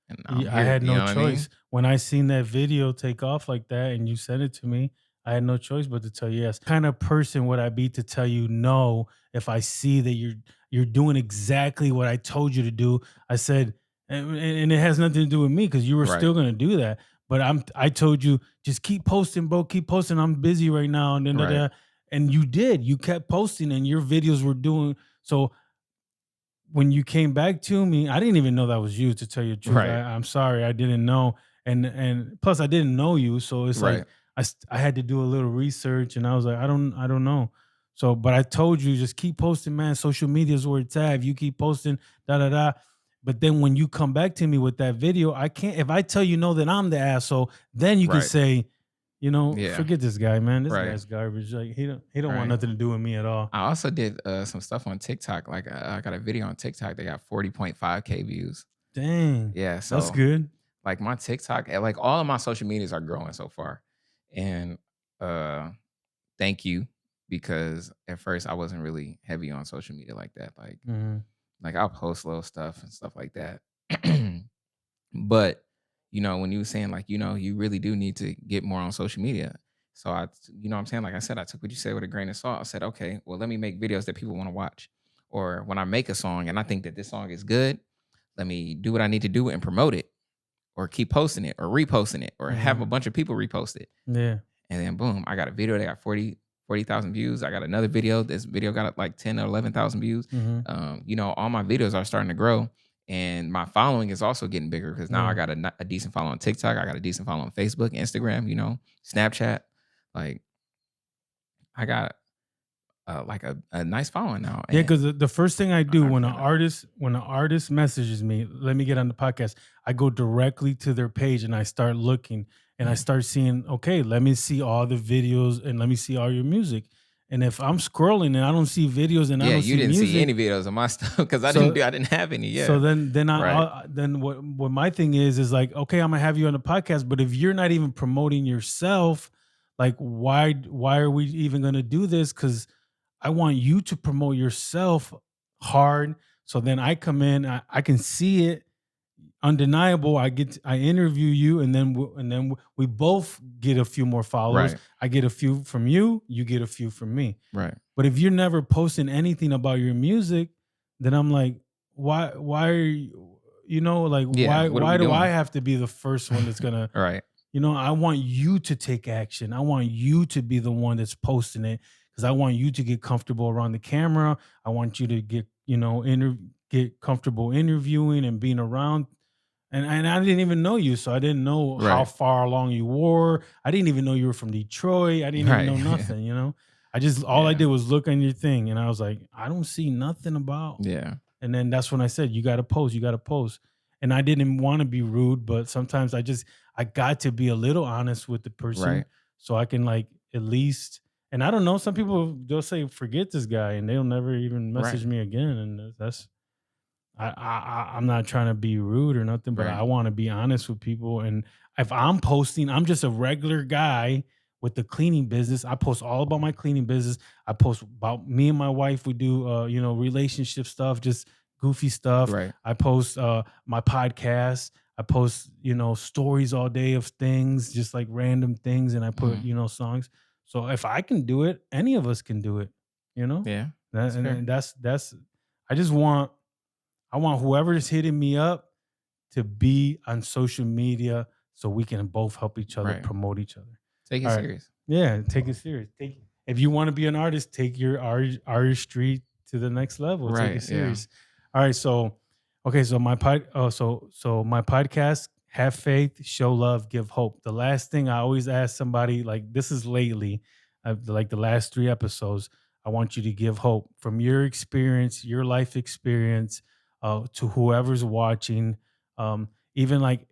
And I had no choice. I mean? When I seen that video take off like that and you sent it to me, I had no choice but to tell you yes. What kind of person would I be to tell you no if I see that you're doing exactly what I told you to do? I said, and it has nothing to do with me because you were still going to do that. But I told you, just keep posting, bro. Keep posting. I'm busy right now. And and you did. You kept posting and your videos were doing so. When you came back to me, I didn't even know that was you, to tell you the truth. Right. I'm sorry, I didn't know. And plus I didn't know you. So it's like I had to do a little research and I was like, I don't know. So, but I told you, just keep posting, man. Social media is where it's at. If you keep posting, But then when you come back to me with that video, I can't, if I tell you no, then I'm the asshole, then you can say, you know, forget this guy, man. This guy's garbage. Like he don't want nothing to do with me at all. I also did some stuff on TikTok. Like I got a video on TikTok. They got 40.5K views. Dang. Yeah. So that's good. Like my TikTok, like all of my social medias are growing so far. And thank you, because at first I wasn't really heavy on social media like that. Like I'll post little stuff and stuff like that. But you know, when you were saying like, you know, you really do need to get more on social media. So you know what I'm saying? Like I said, I took what you said with a grain of salt. I said, okay, well, let me make videos that people want to watch. Or when I make a song and I think that this song is good, let me do what I need to do and promote it. or keep posting it or reposting it or have a bunch of people repost it. Yeah. And then boom, I got a video that got 40,000 views. I got another video. This video got like 10 or 11,000 views. You know, all my videos are starting to grow, and my following is also getting bigger because now I got a decent follow on TikTok. I got a decent follow on Facebook, Instagram, you know, Snapchat. Like I got like a nice following now. Yeah, because the first thing I do when an forgot artist messages me, let me get on the podcast, I go directly to their page and I start looking and I start seeing, okay, let me see all the videos and let me see all your music. And if I'm scrolling and I don't see videos and I yeah, don't you see didn't music, see any videos of my stuff because I So- didn't have any. Yeah. so then Right. then what my thing is like, okay, I'm gonna have you on the podcast, but if you're not even promoting yourself, like why are we even gonna do this? Because I want you to promote yourself hard. So then I come in, I can see it, undeniable. I interview you, and then we both get a few more followers. Right. I get a few from you, you get a few from me. Right. But if you're never posting anything about your music, then I'm like, why are you, you know, like Yeah, what are why we do doing? I have to be the first one that's gonna Right. you know, I want you to take action. I want you to be the one that's posting it because I want you to get comfortable around the camera. I want you to get, you know, get comfortable interviewing and being around. And I didn't even know you, so I didn't know how Right. far along you were. I didn't even know you were from Detroit. I didn't even know Right. nothing, you know. All I Yeah. did was look on your thing, and I was like, I don't see nothing about. Yeah. And then that's when I said, you got to post, you got to post. And I didn't want to be rude, but sometimes I got to be a little honest with the person Right. so I can like at least, and I don't know, some people they'll say, forget this guy and they'll never even message me again. And that's, I'm not trying to be rude or nothing, but Right. I want to be honest with people. And if I'm posting, I'm just a regular guy with the cleaning business. I post all about my cleaning business. I post about me and my wife. We do, you know, relationship stuff, just goofy stuff. Right. I post my podcast. I post, you know, stories all day of things, just like random things, and I put, you know, songs. So if I can do it, any of us can do it. You know, Yeah. and that's. I want whoever is hitting me up to be on social media so we can both help each other, Right. promote each other. Take it All right. serious. Yeah, take it serious. If you want to be an artist, take your artistry to the next level. Right, Take it serious. All right, so okay, so my my podcast, have faith, show love, give hope. The last thing I always ask somebody, like this is lately, like the last 3 episodes, I want you to give hope from your experience, your life experience, to whoever's watching, even like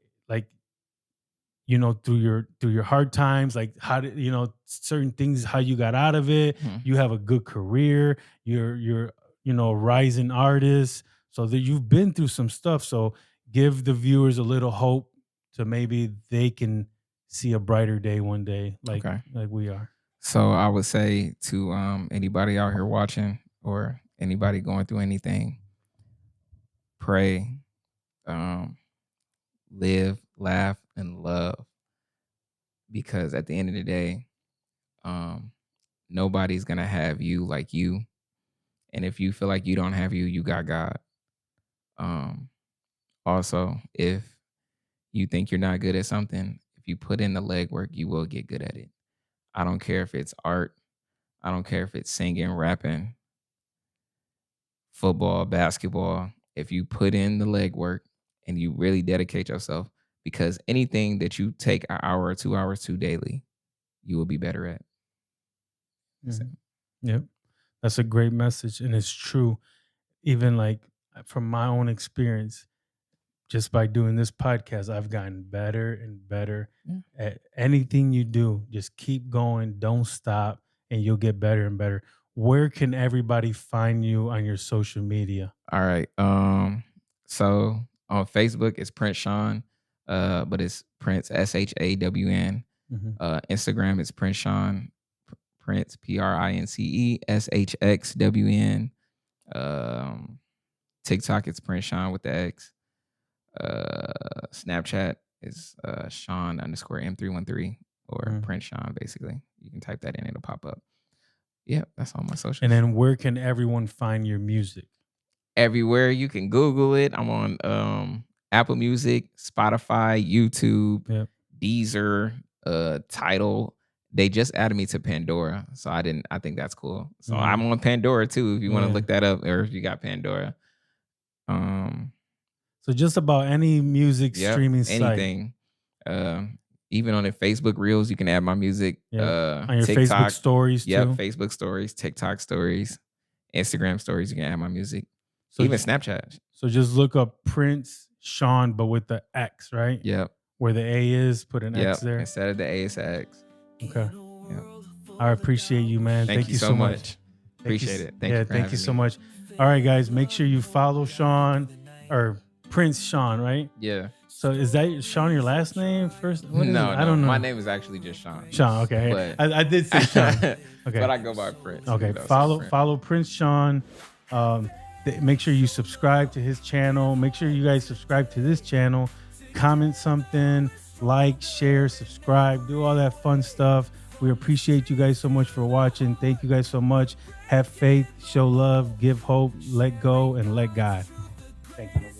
you know, through your hard times, like how did you know certain things, how you got out of it. You have a good career, you're you know, a rising artist, so that you've been through some stuff. So give the viewers a little hope to maybe they can see a brighter day one day, like Okay. like we are. So I would say to anybody out here watching or anybody going through anything, pray, live, laugh, and love. Because at the end of the day, nobody's gonna have you like you. And if you feel like you don't have you, you got God. Also, if you think you're not good at something, if you put in the legwork, you will get good at it. I don't care if it's art. I don't care if it's singing, rapping, football, basketball. If you put in the legwork and you really dedicate yourself, because anything that you take an hour or 2 hours to daily, you will be better at. Yep, that's a great message, and it's true. Even like from my own experience, just by doing this podcast, I've gotten better and better at anything you do. Just keep going, don't stop, and you'll get better and better. Where can everybody find you on your social media? All right. So on Facebook it's Prince Shxwn, but it's Prince SHAWN. Instagram is Prince Shxwn, Prince PRINCE SHXWN. TikTok it's Prince Shxwn with the X. Snapchat is Shxwn _ M313 or Prince Shxwn. Basically, you can type that in; it'll pop up. Yeah, that's all my socials. And then where can everyone find your music? Everywhere you can Google it. I'm on Apple Music, Spotify, YouTube, Yep. Deezer, Tidal. They just added me to Pandora, so I think that's cool. So I'm on Pandora too. If you want to look that up, or if you got Pandora. So just about any music streaming site. Anything. Even on the Facebook Reels, you can add my music. On your TikTok, Facebook stories too. Facebook stories, TikTok stories, Instagram stories. You can add my music. So even Snapchat. So just look up Prince Shxwn, but with the X, right? Yep. Where the A is, put an X there. Instead of the A, it's an X. Okay. Yep. I appreciate you, man. Thank you so much. Appreciate it. Thank you so much. All right, guys, make sure you follow Shxwn or Prince Shxwn, right? Yeah. So is that Shxwn your last name first? No, I don't know. My name is actually just Shxwn. Shxwn, okay. I did say Shxwn. Okay. But I go by Prince. Okay. Follow Prince Shxwn. Make sure you subscribe to his channel. Make sure you guys subscribe to this channel. Comment something, like, share, subscribe, do all that fun stuff. We appreciate you guys so much for watching. Thank you guys so much. Have faith, show love, give hope, let go, and let God. Thank you.